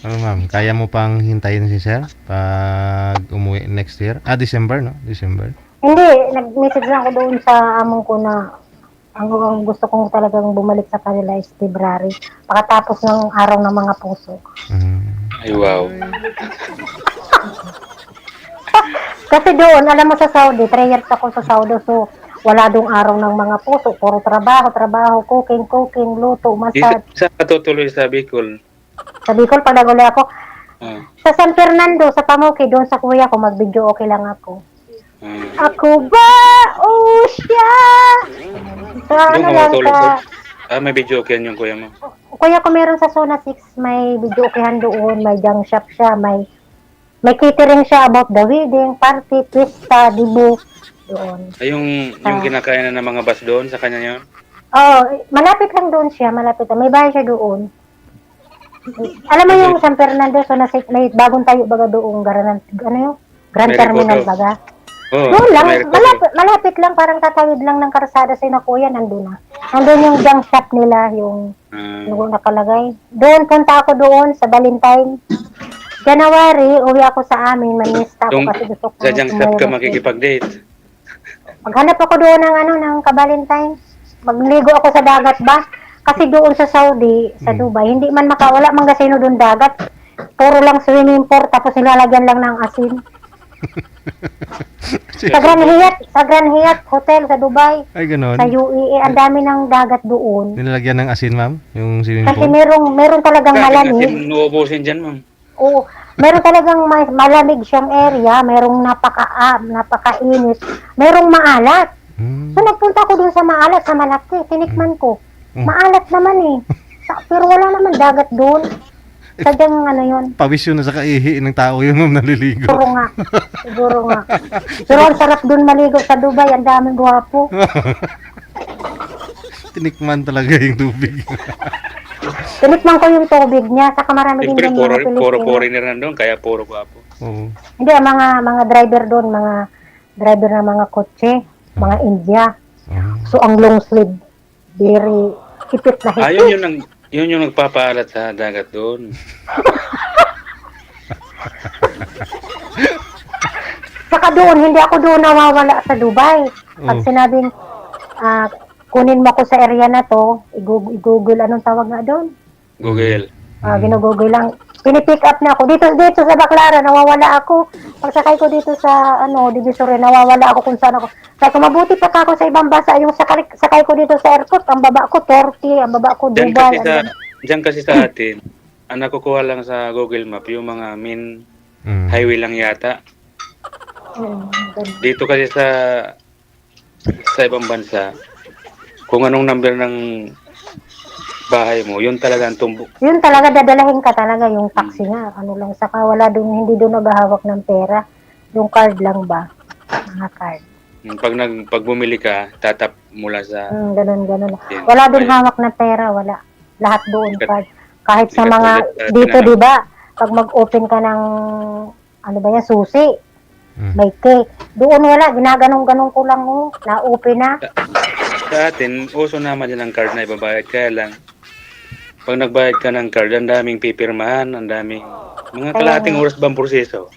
Ano ma'am, kaya mo pang hintayin si sir pag umuwi next year? December, no? December. Hindi, nag-message lang ako doon sa among ko na ang gusto kong talagang bumalik sa kanila is February. Pagkatapos ng araw ng mga puso. Ay, wow. Kasi doon, alam mo sa Saudi, 3 years ako sa Saudi, so wala doong araw ng mga puso. Puro trabaho, cooking, luto, Dito, massage. saan ka tutuloy sa Bicol? Sa Bicol, pag naguli ako, Ah, sa San Fernando, sa Pamuki, doon sa kuya ko, mag-video okay lang ako. ah. Ako ba o siya? Sa Doon ano ka lang, matulog sa... may video okay yung kuya mo. Kuya ko meron sa Zona 6, may video okayan doon, may junk shop siya, may catering siya about the wedding, party, pista, dibu, doon. Ay, yung kinakain na ng mga bus doon, sa kanya yun? Oo, malapit lang doon siya, malapit lang. May bahay siya doon. Alam mo yung San Fernando, Zona 6, may bagong tayo baga doon, ano yung? Grand May Terminal rekodo. baga. Oo, Doon lang, may record. malapit lang, parang tatawid lang ng karsada sa na kuya, nandun na. Nandun yung junk shop nila, yung nakalagay. Doon, punta ako doon sa Valentine. January, uwi ako sa amin, manista ako kasi gusto ko. Sa junk shop ka makikipag-date. Maghanap ako doon ng ng ka-Valentine. Magligo ako sa dagat ba? Kasi doon sa Saudi, sa Dubai, hindi man makawala mang gasino doon dagat. Puro lang swimming pool, tapos nilalagyan lang ng asin. Sa Grand Hyatt Hotel sa Dubai, Ay, ganon. sa UAE, ang dami ng dagat doon. Nilalagyan ng asin, ma'am? Yung swimming Kasi pool? meron talagang malamig. Kasi nuubusin dyan, ma'am. Oo, meron talagang malamig siyang area, merong napakainit, merong maalat. So nagpunta ko doon sa maalat, sa malaki, tinikman ko. Maalat naman eh. Pero wala naman dagat doon. Sadyang ano yun. Pawis yun na sa kaihi ng tao yun, ma'am, naliligo. Siguro nga. Pero ang sarap doon maligo sa Dubai, ang daming gwapo. Tinikman talaga yung tubig. Tinikman ko yung tubig niya, saka marami din Siyempre, doon mga puro Pilipino. foreigner nandun, kaya puro gwapo. Oo. Hindi, ang mga driver doon, mga driver ng mga kotse, mga India. So, ang long sleeve, very hipit na hipit. Yun yung nagpapaalat sa dagat doon. Saka doon, hindi ako doon nawawala sa Dubai. Pag sinabing, kunin mo ako sa area na to, i-google, anong tawag nga doon? Google. Ginugugol lang. Pinipick up na ako. Dito sa Baclaran, nawawala ako. Pagsakay ko dito sa, Divisoria, nawawala ako kung saan ako. Kaya kung mabuti pa ako sa ibang bansa, yung sakay ko dito sa airport, ang baba ko Turkey, ang baba ko Dubai. Diyan kasi sa atin, ang nakukuha lang sa Google Map, yung mga main highway lang yata. Dito kasi sa ibang bansa, kung anong number ng bahay mo, yun talaga ang tumbok. Yun talaga, dadalahin ka talaga yung taxi nga. Ano lang, saka wala doon, hindi doon naghahawak ng pera. Yung card lang ba? Mga card. Pag bumili ka, tatap mula sa... Ganun. Wala doon hawak ng pera, wala. Lahat doon card. Kahit sa mga, dito di ba, pag mag-open ka ng, susi, may cake. Doon wala, ginaganong-ganong ko lang, na-open na. Sa atin, uso naman din ang card na ibabayad. Kaya lang, pag nagbayad ka ng card, ang daming pipirmahan, ang daming mga kalahating oras bang proseso.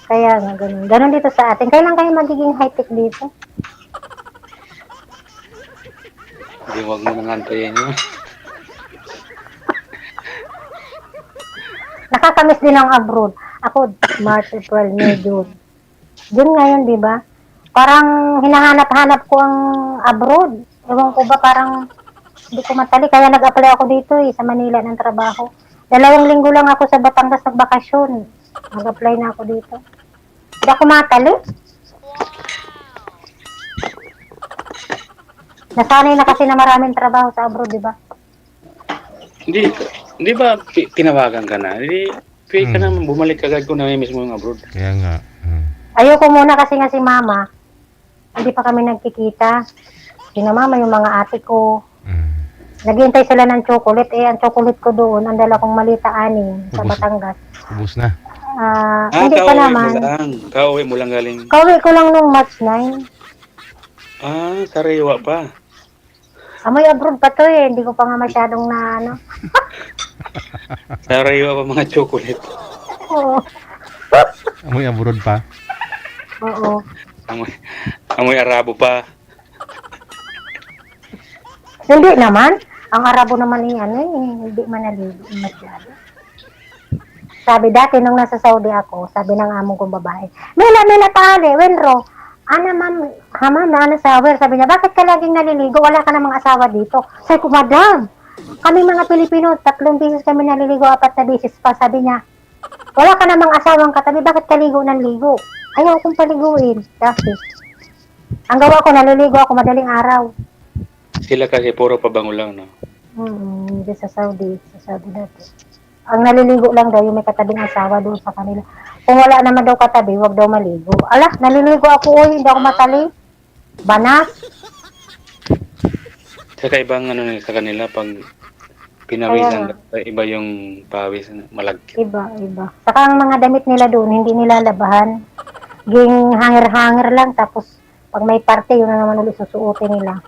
Kaya nga, ganun. Ganun dito sa atin. Kailan kayo magiging high-tech dito? Hindi, huwag mo nang antayin yun. Nakakamiss din ang abroad. Ako, March, April, May, June. June ngayon, di ba? Parang hinahanap-hanap ko ang abroad. Ewan ko ba, parang Hindi ko matali. Kaya nag-apply ako dito sa Manila ng trabaho. 2 linggo lang ako sa Batangas nagbakasyon. Nag-apply na ako dito. Hindi ako matali. Nasanay na kasi na maraming trabaho sa abroad, di ba? Hindi ba tinawagan ka na? Hindi, pwede ka naman bumalik agad kung namimiss mo yung abroad. Kaya nga. Ayoko muna kasi nga si mama, hindi pa kami nagkikita. Sina mama, yung mga ate ko. Naghihintay sila ng chocolate. Ang chocolate ko doon, ang dala kong malita aning sa Ubus. Batangas. Ubus na. Hindi pa kauwi mo naman. lang. Kauwi mo lang galing. Kauwi ko lang nung March 9. Sariwa pa. Amoy abroad pa to hindi ko pa nga masyadong na ano. Sariwa pa mga chocolate. Oo. Amoy abroad pa. Oo. Amoy Arabo pa. Hindi naman. Ang Arabo naman hindi man naligo masyado. Sabi dati nung nasa Saudi ako, sabi ng among kong babae, Mila tali, Wenro, ma'am, na shower. Sabi niya, bakit ka laging naliligo? Wala ka namang asawa dito. Sabi ko, madam, kami mga Pilipino, 3 beses kami naliligo, 4 na beses pa. Sabi niya, wala ka namang asawang katabi, bakit ka ligo ng ligo? Ayaw akong paliguin. Kasi, ang gawa ko, naliligo ako madaling araw. Sila kasi puro pabango lang, no? Hindi sa Saudi dati. Ang naliligo lang daw yung may katabing asawa doon sa kanila. Kung wala naman daw katabi, wag daw maligo. Ala, naliligo ako, hindi ako matali. Banas. Saka ibang sa kanila, pag pinawisan, iba yung pawis, malagkit. Iba. Saka ang mga damit nila doon, hindi nila labahan. Ging hanger-hanger lang, tapos pag may parte, yun na naman ulit susuotin nila.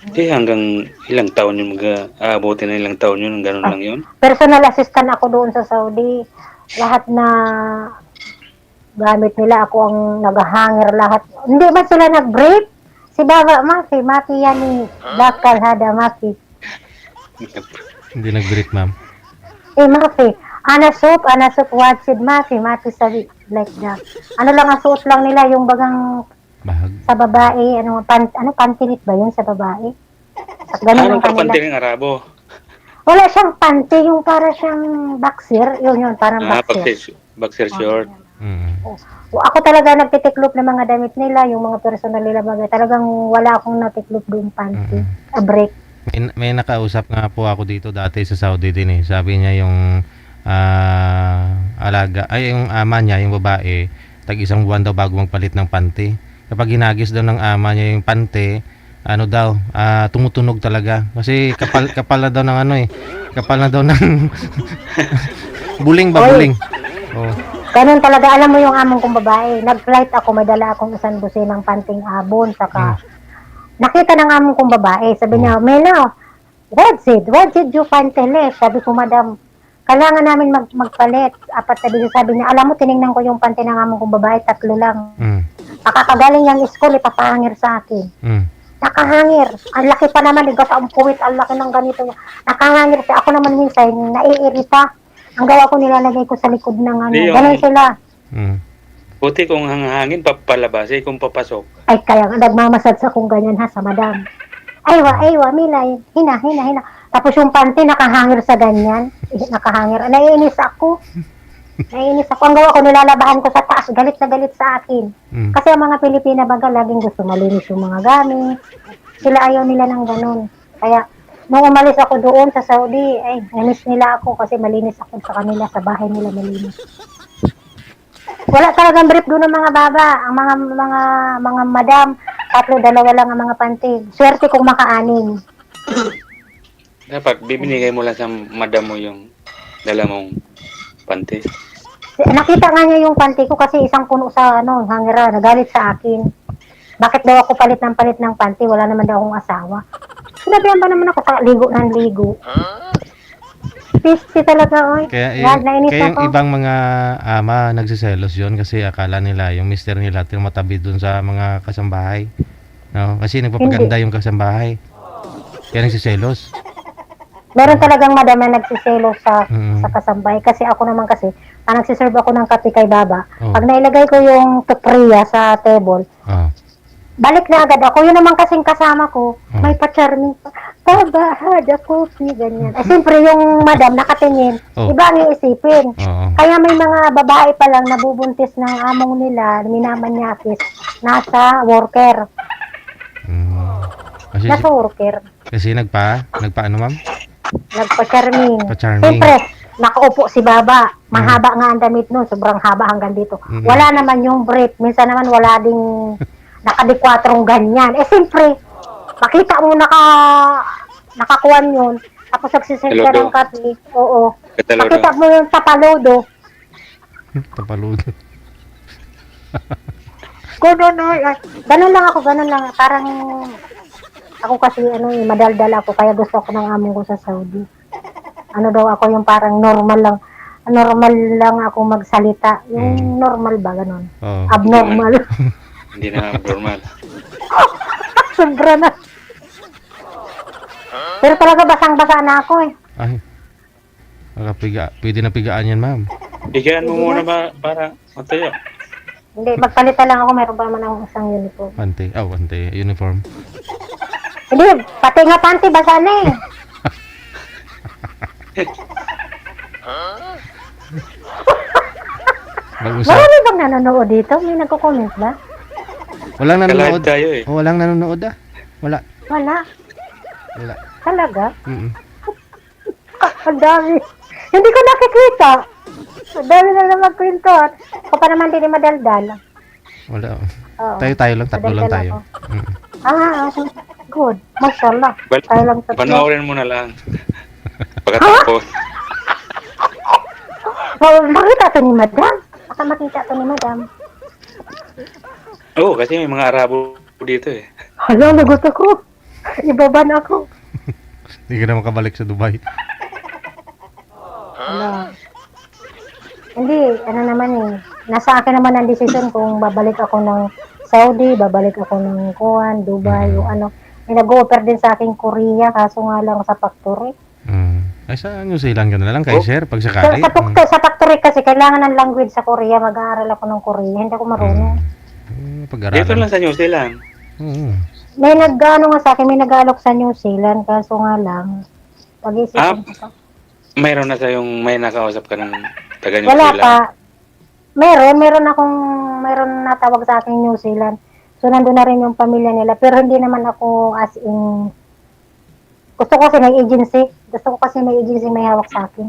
Hanggang ilang taon yung mag-aabutin na ilang taon yun, gano'n lang yun. Personal assistant ako doon sa Saudi. Lahat na gamit nila, ako ang nag-hanger lahat. Hindi ba sila nag-break? Si Baba Mafi yan ni Dakal Hada Mafi. Hindi nag-break, ma'am. Mafi, ana soup, watsid Mafi sabi, like that. Ano lang ang suot lang nila, yung bagang Bahag. sa babae, pantinit ba yun sa babae? At ganun Anong ang kanila. kapanti ng Arabo? Wala siyang panty, yung para siyang boxer, yun, parang boxer. Boxer short. Ako talaga nagtitiklop ng mga damit nila, yung mga personal nila bagay. Talagang wala akong natiklop doon panty. A break. May nakausap nga po ako dito dati sa Saudi din eh. Sabi niya yung yung ama niya, yung babae, tag-1 buwan daw bago magpalit ng panty. Kapag ginagis daw ng ama niya yung panty, tumutunog talaga. Kasi kapal na daw ng kapal na daw ng buling ba, buling. Oh. Ganun talaga, alam mo yung among kong babae. Nag-flight ako, may dala akong isang ng panting abon, saka nakita ng among kong babae. Sabi niya, Melo, what's it you pantele? Sabi ko, madam, kailangan namin magpalit. 4 na beses. Sabi niya, alam mo, tinignan ko yung panty ng among kong babae, 3 lang. Nakakagaling yung school, ipapahangir sa akin. Nakahangir. Ang laki pa naman, ikaw sa umpuwit, ang laki ng ganito. Nakahangir siya. Ako naman minsan, naiirita. Ang gawa ko, nilalagay ko sa likod ng ganun sila. Puti kung hangin, papalabas. Kung papasok. Ay, kaya nga, nagmamasad sa kung ganyan sa madam. Aywa, Mila, hina. Tapos yung panty, nakahangir sa ganyan. Nakahangir. Naiinis ako. Ang gawa ko, nilalabahan ko sa taas, galit na galit sa akin. Kasi ang mga Pilipina baga, laging gusto malinis yung mga gamit. Sila ayaw nila ng ganun. Kaya, nung umalis ako doon sa Saudi, namiss nila ako kasi malinis ako sa kanila, sa bahay nila malinis. Wala talagang brief doon ng mga baba, ang mga madam, 3, 2 lang ang mga panty. Swerte kung maka-anim. Dapat, bibinigay mo lang sa madam mo yung dala mong panty. Nakita nga niya yung panty ko kasi isang puno sa hangera, nagalit sa akin. Bakit daw ako palit ng panty? Wala naman daw akong asawa. Sinabihan ba naman ako sa ligo? Pisti talaga, oy. Kaya yung ibang mga ama nagsiselos yun kasi akala nila yung mister nila matabi dun sa mga kasambahay. No? Kasi nagpapaganda yung kasambahay. Kaya nagsiselos. Meron talagang madam na nagsiselos sa kasambahay. Kasi ako naman kasi, nagsiserve ako ng kape kay Baba. Pag nailagay ko yung tupriya sa table, balik na agad ako. Yun naman kasing kasama ko, Oh. may pa-charming pa. Babahad ako, ganyan. Eh, siyempre yung madam nakatingin, Oh. iba ang iisipin. Oo. Kaya may mga babae pa lang nabubuntis ng among nila, minamanyakis, nasa worker. Mm. Kasi, Nasa worker. kasi nagpa-ano ma'am? Nagpa-charming. Pa-charming. Siyempre, nakaupo si Baba. Mahaba nga ang damit nun. Sobrang haba hanggang dito. Mm. Wala naman yung brief. Minsan naman wala ding nakadikwatrong ganyan. Eh, siyempre, makita mo nakakuan yun. Tapos nagsiserve ka ng Taludo. kape. Oo. Katalo Makita na. mo yung tapaludo. Tapaludo. Ganun, ganun lang ako, ganun lang. Parang, ako kasi, madaldal ako. Kaya gusto ko ng amo ko sa Saudi. Ano daw ako yung parang normal lang ako magsalita. Yung normal ba, ganun. Oo. Abnormal. Hindi na normal. Sobra na. Pero talaga basang-basa na ako eh. Ay. Pwede na pigaan yan ma'am. Bigyan mo muna ba para matayo? Hindi, magpalitan lang ako. Meron pa naman akong isang uniform. Pante. Uniform. Hindi, pati nga panty, basa na eh. Mag-usap. Marami bang nanonood dito? May nagko-comment ba? Walang Kalive nanonood. tayo eh. Oh, walang nanonood ah. Wala. Wala. Wala. Talaga? Mm. Ang dami. Hindi ko nakikita. Ang dami na lang magkwentuhan. Ako pa naman din madaldal. Wala. Oo. Tayo lang, tatlo lang Madaldal tayo. ako. Mm. Good. Mashallah. Tayo lang tatlo. Panoorin mo na lang. Pagkatapos. Makita to ni madam. Baka makita to ni madam. Oo, kasi may mga Arabo dito eh. Hala, lagot ako. Ibaban ako. Hindi ka na makabalik sa Dubai. Hala. Hindi, naman eh. Nasa akin naman ang desisyon kung babalik ako ng Saudi, babalik ako ng Kuwait, Dubai, o ano. May nag-offer din sa akin Korea, kaso nga lang sa factory. Ay, sa New Zealand ka na lang kay Oh. sir, pag Sa, sakali. sa factory kasi kailangan ng language sa Korea, mag-aaral ako ng Korea, hindi ako marunong. Pag-aralan. Dito lang sa New Zealand. Oo. May nag-ano nga sa akin, may nag-alok sa New Zealand, kaso nga lang, pag-isipan ko pa. Mayroon na tayong may nakausap ka ng taga New Wala Zealand. pa. Meron natawag sa akin New Zealand. So, nandun na rin yung pamilya nila. Pero hindi naman ako as in, gusto ko kasi may agency. Gusto ko kasi may agency may hawak sa akin.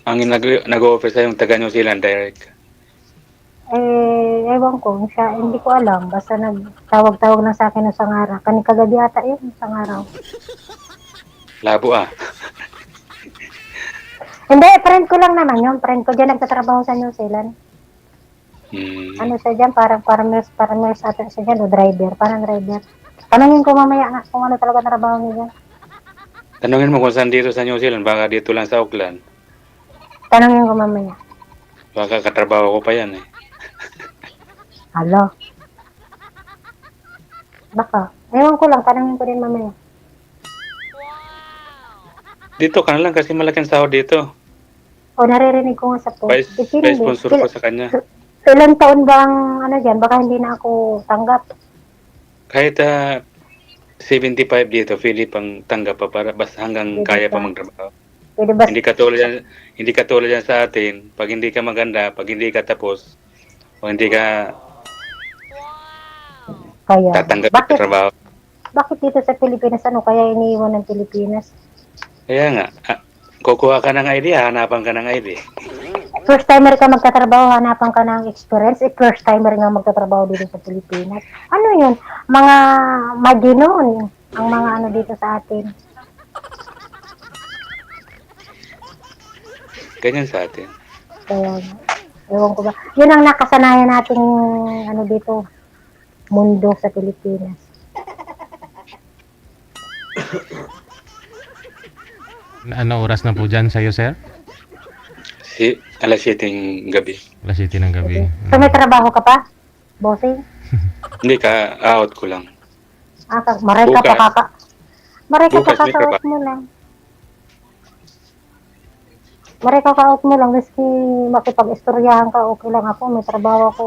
Ang nag-offer sa yung taga New Zealand direct. Ewan ko, hindi ko alam. Basta nagtawag-tawag lang sa akin ng sangara. Kagabi ata yun, sangaraw. Labo ah. Hindi, friend ko lang naman yun. Friend ko dyan nagtatrabaho sa New Zealand. Ano siya dyan, parang farmers ata siya dyan, o driver, parang driver. Tanungin ko mamaya nga kung ano talaga trabaho niya dyan. Tanungin mo kung saan dito sa New Zealand, baka dito lang sa Auckland. Tanungin ko mamaya. Baka katrabaho ko pa yan eh. Hala. Baka. Ewan ko lang, tanungin ko din mamaya. Dito ka na lang kasi malaking sahod dito. O, naririnig ko nga sa post. Vice sponsor ko sa kanya. Ilang taon ba ang ano dyan? Baka hindi na ako tanggap. Kahit 75 dito, Philip ang tanggap pa para basta hanggang Pwede kaya pa. pa magtrabaho. Pwede ba? Hindi katulad yan sa atin. Pag hindi ka maganda, pag hindi ka tapos, o hindi ka Kaya. tatanggap sa trabaho. Bakit dito sa Pilipinas, ano kaya iniiwan ng Pilipinas? Kaya nga, kukuha ka ng ID, hanapan ka ng ID. First timer ka magtatrabaho, hanapan ka ng experience. First timer nga magtatrabaho dito sa Pilipinas. Ano yun? Mga maginoon ang mga ano dito sa atin. Ganyan sa atin. Kaya, ewan ko ba. Yun ang nakasanayan nating ano dito, mundo sa Pilipinas. Ano oras na po dyan sa'yo, sir? Alas 7 ng gabi. Alas 7 ng gabi. So may trabaho ka pa? Bossing? Hindi ka, out ko lang. Maray ka Bukas. pa Maray ka Bukas may out mo lang. Maray ka out mo lang. Miski makipag-istoryahan ka, okay lang ako. May trabaho ako.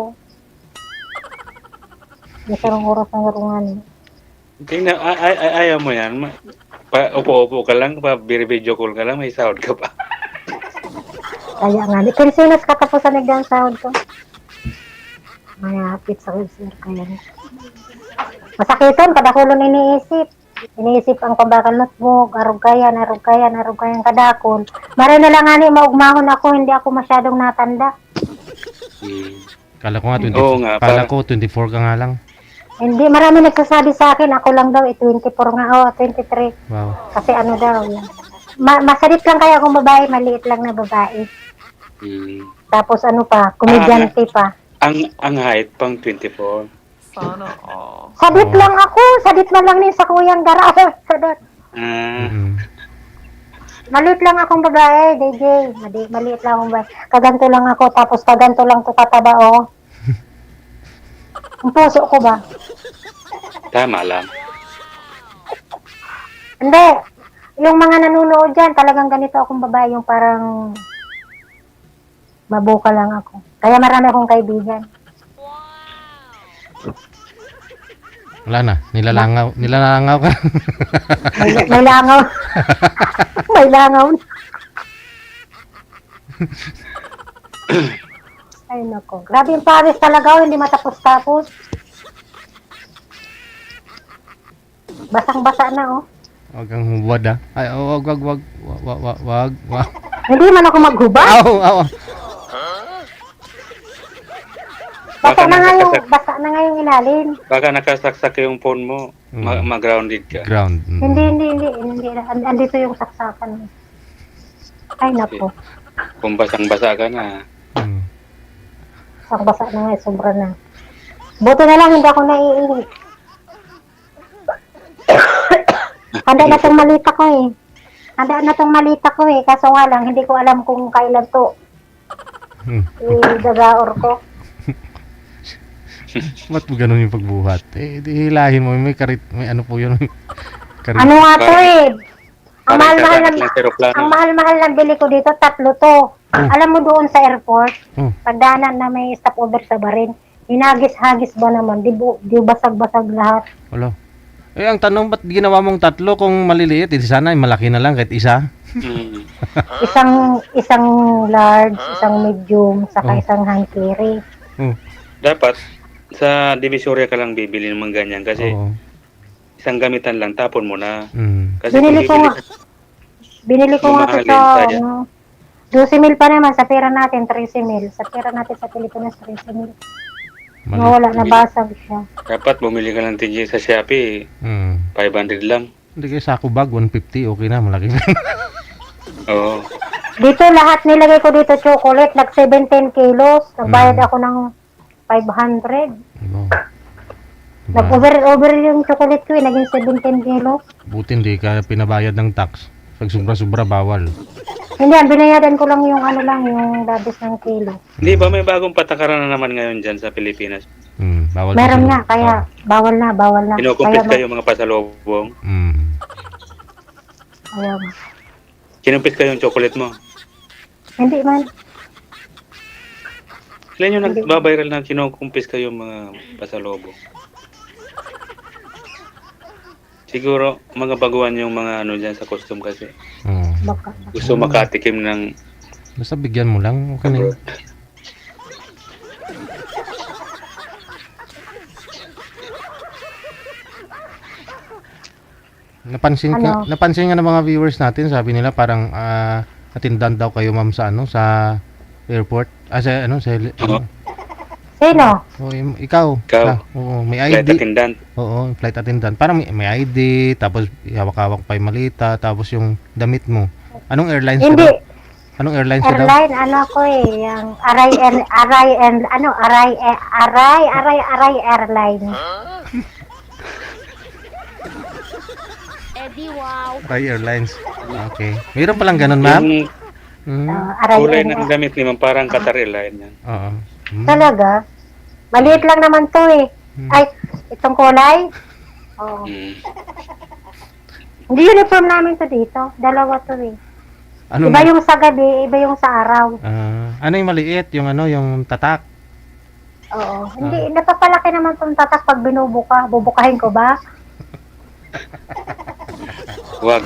Isang oras ng rurungan. Tingnan, ayaw mo yan. Upo-upo ka lang, video call ka lang, may sahod ka pa. Kaya nga, di Kinsinas katapusan nagdang sahod ko. Mayapit sa sir, kaya na. Masakiton, kadakulon iniisip. Iniisip ang pambakal notebook, arog kayan, kadakol. Mara na lang ani, maugmahon ako, hindi ako masyadong natanda. Kala ko nga 24. Oo nga, Kala ko 24 ka nga lang. Hindi, marami nagsasabi sa akin, ako lang daw, 24 nga, 23. Wow. Kasi ano daw, yan. Masalit lang kaya akong babae, maliit lang na babae. Tapos ano pa, komedyante pa. Ang height pang 24. Sadit lang ako, sadit man lang ni sa kuyang dara. Sadit. Mm. Maliit lang akong babae, DJ. Maliit lang akong babae. Kaganto lang ako, tapos kaganto lang ko kataba, oh. Ang puso ko ba? Tama lang. Hindi. Yung mga nanonood dyan, talagang ganito akong babae, yung parang mabuka lang ako. Kaya marami akong kaibigan. Wala na, nilalangaw ka. May langaw. May langaw. Ay nako. Grabe yung Paris talaga, oh, hindi matapos-tapos. Basang-basa na, oh. Wag kang hubad ah. Ay, wag. Hindi man ako maghubad. Aw. Basa na nga yung ilalim. Baka nakasaksak yung phone mo, mag-grounded ka. Ground. Hindi. Andito yung saksakan. Ay nako. Kung basang-basa ka na. Basa na nga, sobra na. Buto na lang, hindi ako naiinit. Handa na tong malita ko eh. Kaso nga lang, hindi ko alam kung kailan to. Idagaor ko. Ba't mo ganun yung pagbuhat? Eh, di hilahin mo. May ano po yun. Karit. Ano nga to eh? Ang Parang mahal-mahal ng bili ko dito, 3 to. Alam mo doon sa airport, pagdaanan na may stopover sa barin, hinagis-hagis ba naman? Di basag-basag lahat. Wala. Eh, ang tanong, ba't ginawa mong 3 kung maliliit? Eh, sana malaki na lang kahit isa. Isang large, isang medium, saka isang hand carry. Dapat, sa Divisoria ka lang bibili ng mga ganyan kasi isang gamitan lang, tapon mo na. Kasi Binili ko nga ito sa 12,000 pa naman, sa pera natin 13,000. Sa pera natin sa Pilipinas 13,000. Nawala, nabasag siya. Dapat bumili ka ng TJ sa Shopee, 500 lang. Hindi kayo sako bag, 150, okay na, malaki na. Oo. Dito lahat nilagay ko dito chocolate, nag 17 kilos. Nagbayad ako ng 500. Wow. Nag-over yung chocolate ko, naging 17 kilos. Buti hindi ka pinabayad ng tax. Pag sobra-sobra, bawal. Hindi, binayadan ko lang yung yung labis ng kilo. Hindi ba may bagong patakaran na naman ngayon dyan sa Pilipinas? Bawal. Meron nga, kaya bawal na. Kinukumpis kayo mga pasalubong. Ayaw nga. Kinumpis kayo yung chocolate mo. Hindi man. Ilan yung nagbabiral na kinukumpis kayo mga pasalubong? Siguro, mga baguhan yung mga ano dyan sa custom kasi. Baka. Gusto makatikim ng... Basta bigyan mo lang, okay na yun. Napansin nga ng mga viewers natin, sabi nila parang attendant daw kayo ma'am sa sa airport. Sino? Ikaw. Oo, may ID. Flight attendant. Oo, flight attendant. Parang may ID, tapos hawak-hawak pa yung malita, tapos yung damit mo. Anong airlines Hindi. ka daw? Anong airlines ka daw? Airline, ko yung Aray Airline. Ray Airlines. Okay. Mayroon palang ganun, ma'am? Yung Aray kulay Airline. ng damit ni ma'am, parang Qatar Airline yan. Oo. Talaga? Maliit lang naman to eh. Ay, itong kulay? Oo. Hindi uniform namin to dito. Dalawa to eh. Iba yung sa gabi, iba yung sa araw. Ano yung maliit? Yung yung tatak? Oo. Hindi, napapalaki naman itong tatak pag binubuka. Bubukahin ko ba? Wag.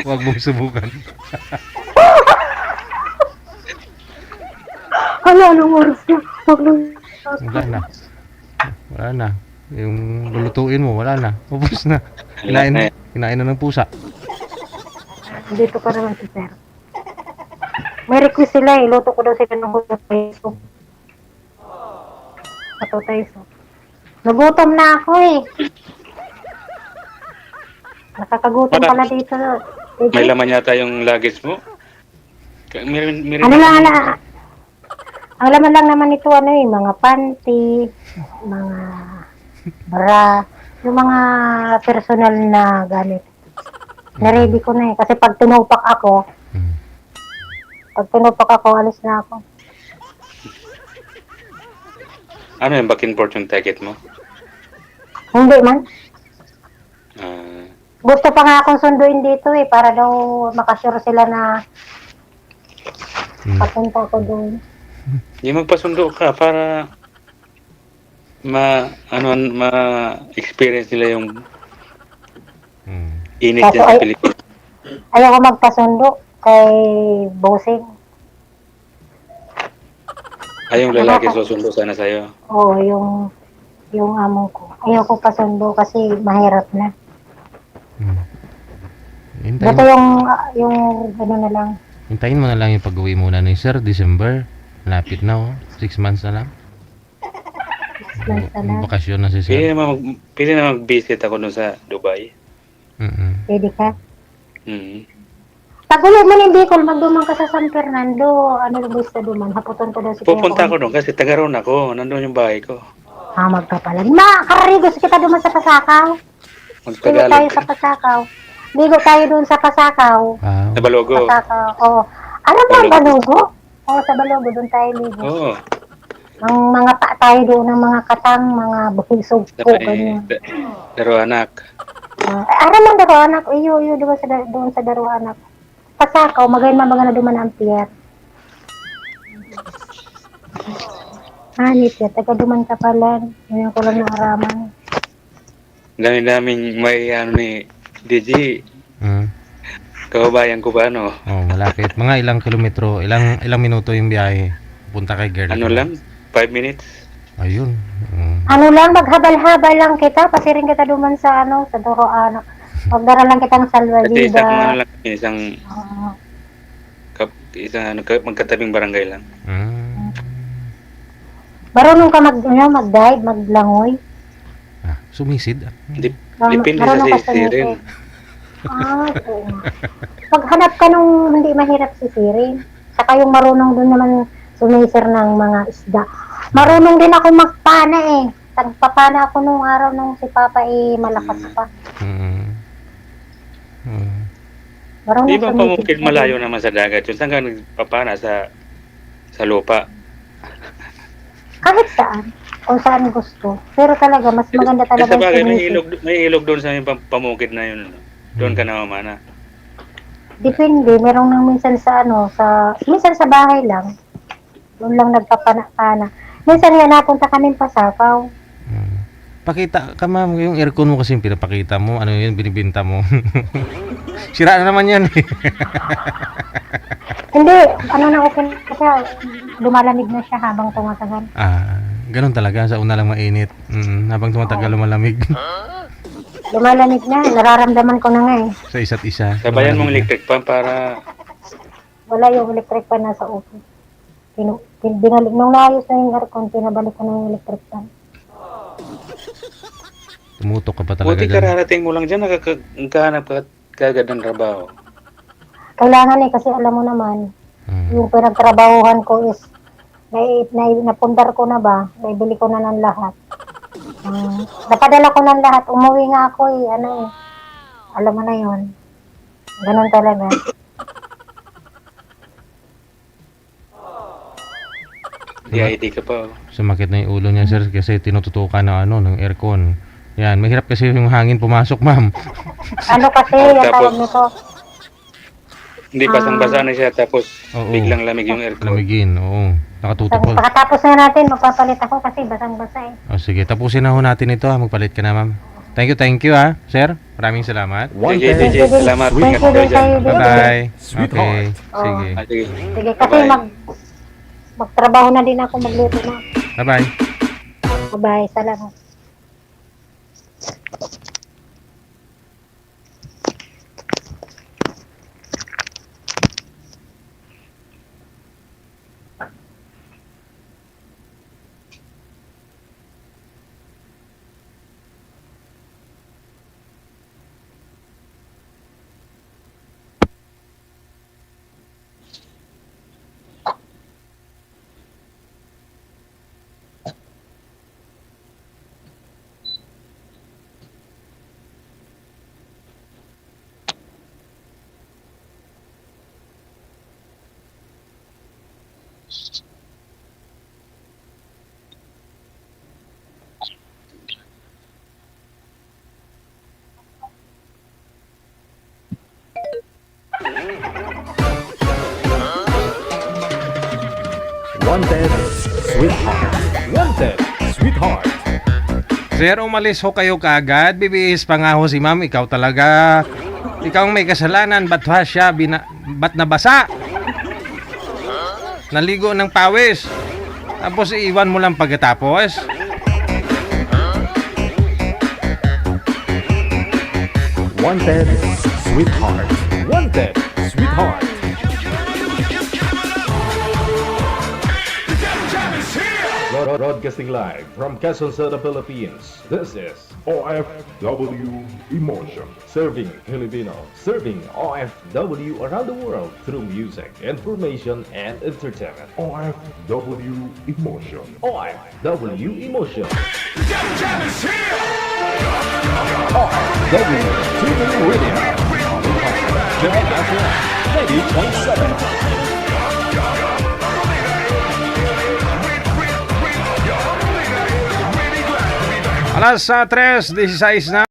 Wag mong subukan. Hala, anong oras na? Magluluto. Wala na. Yung lulutuin mo, wala na. Ubus na. Wala na eh. Kinain na ng pusa. Dito pa naman si Sir. May request sila eh. Luto ko daw sila ng peso. Patutay so. Nagutom na ako eh. Nakakagutom pala dito. May laman yata yung luggage mo. Meron Ano lang, ang laman lang naman ito, ano eh, mga panty, mga bra, yung mga personal na gamit. Na-ready ko na eh. Kasi pag tinupak ako, alis na ako. Ano yung back and forth yung ticket mo? Hindi man. Ah, Gusto pa nga akong sunduin dito eh, para daw makasure sila na papunta ko doon. yung magpasundo ka para ma-experience nila yung init Kaso dyan sa ay- Pilipinas. Ayaw ko magpasundo kay Bossing. Ay, yung lalaki susundo sana sa'yo. Oo, yung amo ko. Ayaw ko pasundo kasi mahirap na. Hintayin, Dito yung ano na lang. hintayin mo na lang yung pag-uwi muna ni Sir, December. Lapit na oh. 6 months na lang. Months na lang. Bakasyon na si Pili Sir. na mag-visit ako dun sa Dubai. Pwede ka. Mm. Pag ulit mo ng Bicol, magdumang ka sa San Fernando. Ano ba sa duman? Haputon ko daw si Pupunta ako doon kasi taga roon ako. Nandun yung bahay ko. Magpapalag. Kararigos kita duman sa Pasakaw. Ligo tayo Magtagalog. sa Pasakaw. Ligo tayo doon sa Pasakaw. Wow. Sa Balogo. Pasakaw. Oo. Alam mo ang Balogo? Oo, sa Balogo. Doon tayo ligo. Oo. Ang mga tayo doon ng mga katang, mga buhisog Sa ko, may ganyan. Daruanak. Aram ang daro anak, iyo diba doon sa daro anak. Pasakaw, magayon mabaga na duman ang pier. Hanip ya, taga duman ka pala. Ngayon ko lang naaraman. Dami-daming may ano ni DJ. Kababayan ko ba ano? Oh, malapit. Mga ilang kilometro, ilang minuto yung biyahe. Punta kay girl. Ano lang? 5 minutes? Ayun. Ano lang, maghabal-habal lang kita. Pasirin kita duman sa sa daro anak. Magdara lang kitang Kasi isang ano salwalida. lang, magkatabing barangay lang. Marunong ka mag-dive, maglangoy. Sumisid. Depende sa Marunong ka sisirin. oo. Paghanap ka nung hindi mahirap sisirin. Saka yung marunong doon naman sumisir ng mga isda. Marunong din ako magpana eh. Tagpapana ako nung araw nung si Papa malakas pa. Marunong Di ba sumisir pamukid ka malayo din. naman sa dagat yun? Saan ka nagpapana sa lupa? Kahit saan. Kung saan gusto. Pero talaga, mas maganda talaga Sa bagay, may sumisir. ilog doon sa yung pamukid na yun. Ano? Doon ka namamana. Depende. Merong nang minsan minsan sa bahay lang. Doon lang nagpapana-pana. Minsan nga napunta kami Pasakaw. Pakita ka ma'am, yung aircon mo kasi yung pinapakita mo, ano yun, binibinta mo. Sira na naman yan eh. Hindi, na okay na siya. Lumalamig na siya habang tumatagal. Ganun talaga, sa una lang mainit. Habang tumatagal lumalamig. Lumalamig na, nararamdaman ko na nga eh. Sa isa't isa. Sabayan mong lumalamig na. electric pan para Wala yung electric pan nasa upo. Binalik, nung naayos na yung aircon, pinabalik ko na yung electric pan. Tumutok ka pa talaga buti dyan. kararating mo lang dyan, nagkahanap ka kagad ng trabaho. Kailangan kasi alam mo naman, yung pinagtrabahuhan ko is, napundar ko na ba, naibili ko na ng lahat. Napadala ko ng lahat, umuwi nga ako alam mo na yun. Ganun talaga. DID ka pa. Sumakit na yung ulo niya sir kasi tinututukan ng aircon. Yan, mahirap kasi yung hangin pumasok ma'am. Ano kasi, yung Tapos- tawag nito, Hindi basang-basa na siya tapos Oo. Biglang lamig yung aircon. Lamigin, oo. Nakatutok ko. Pagkatapos na natin, magpapalit ako kasi basang-basa eh. O sige, tapusin na ho natin ito ha. Magpalit ka na, ma'am. Thank you ha, sir. Maraming salamat. Sige, DJ, salamat. Thank Ingat you kayo din dyan. kayo din. Bye-bye. Okay, Sweetheart. sige. Sige. Sige, kasi Bye-bye. magtrabaho na din ako, magluto na. Bye-bye. Bye-bye, salamat. Wanted, sweetheart. Wanted, sweetheart. Sir, umalis ho kayo kaagad. Bibihis pa nga ho si ma'am. Ikaw talaga. Ikaw ang may kasalanan. Ba't ha siya ba't nabasa? Naligo ng pawis. Tapos iiwan mo lang pagkatapos. Wanted, sweetheart. Wanted, sweetheart. Broadcasting live from Quezon City, Philippines. This is OFW Emotion. Serving Filipino. Serving OFW around the world through music, information, and entertainment. OFW Emotion. OFW Emotion. OFW TV Radio. Join us at 90.7. Alas 3:16 na.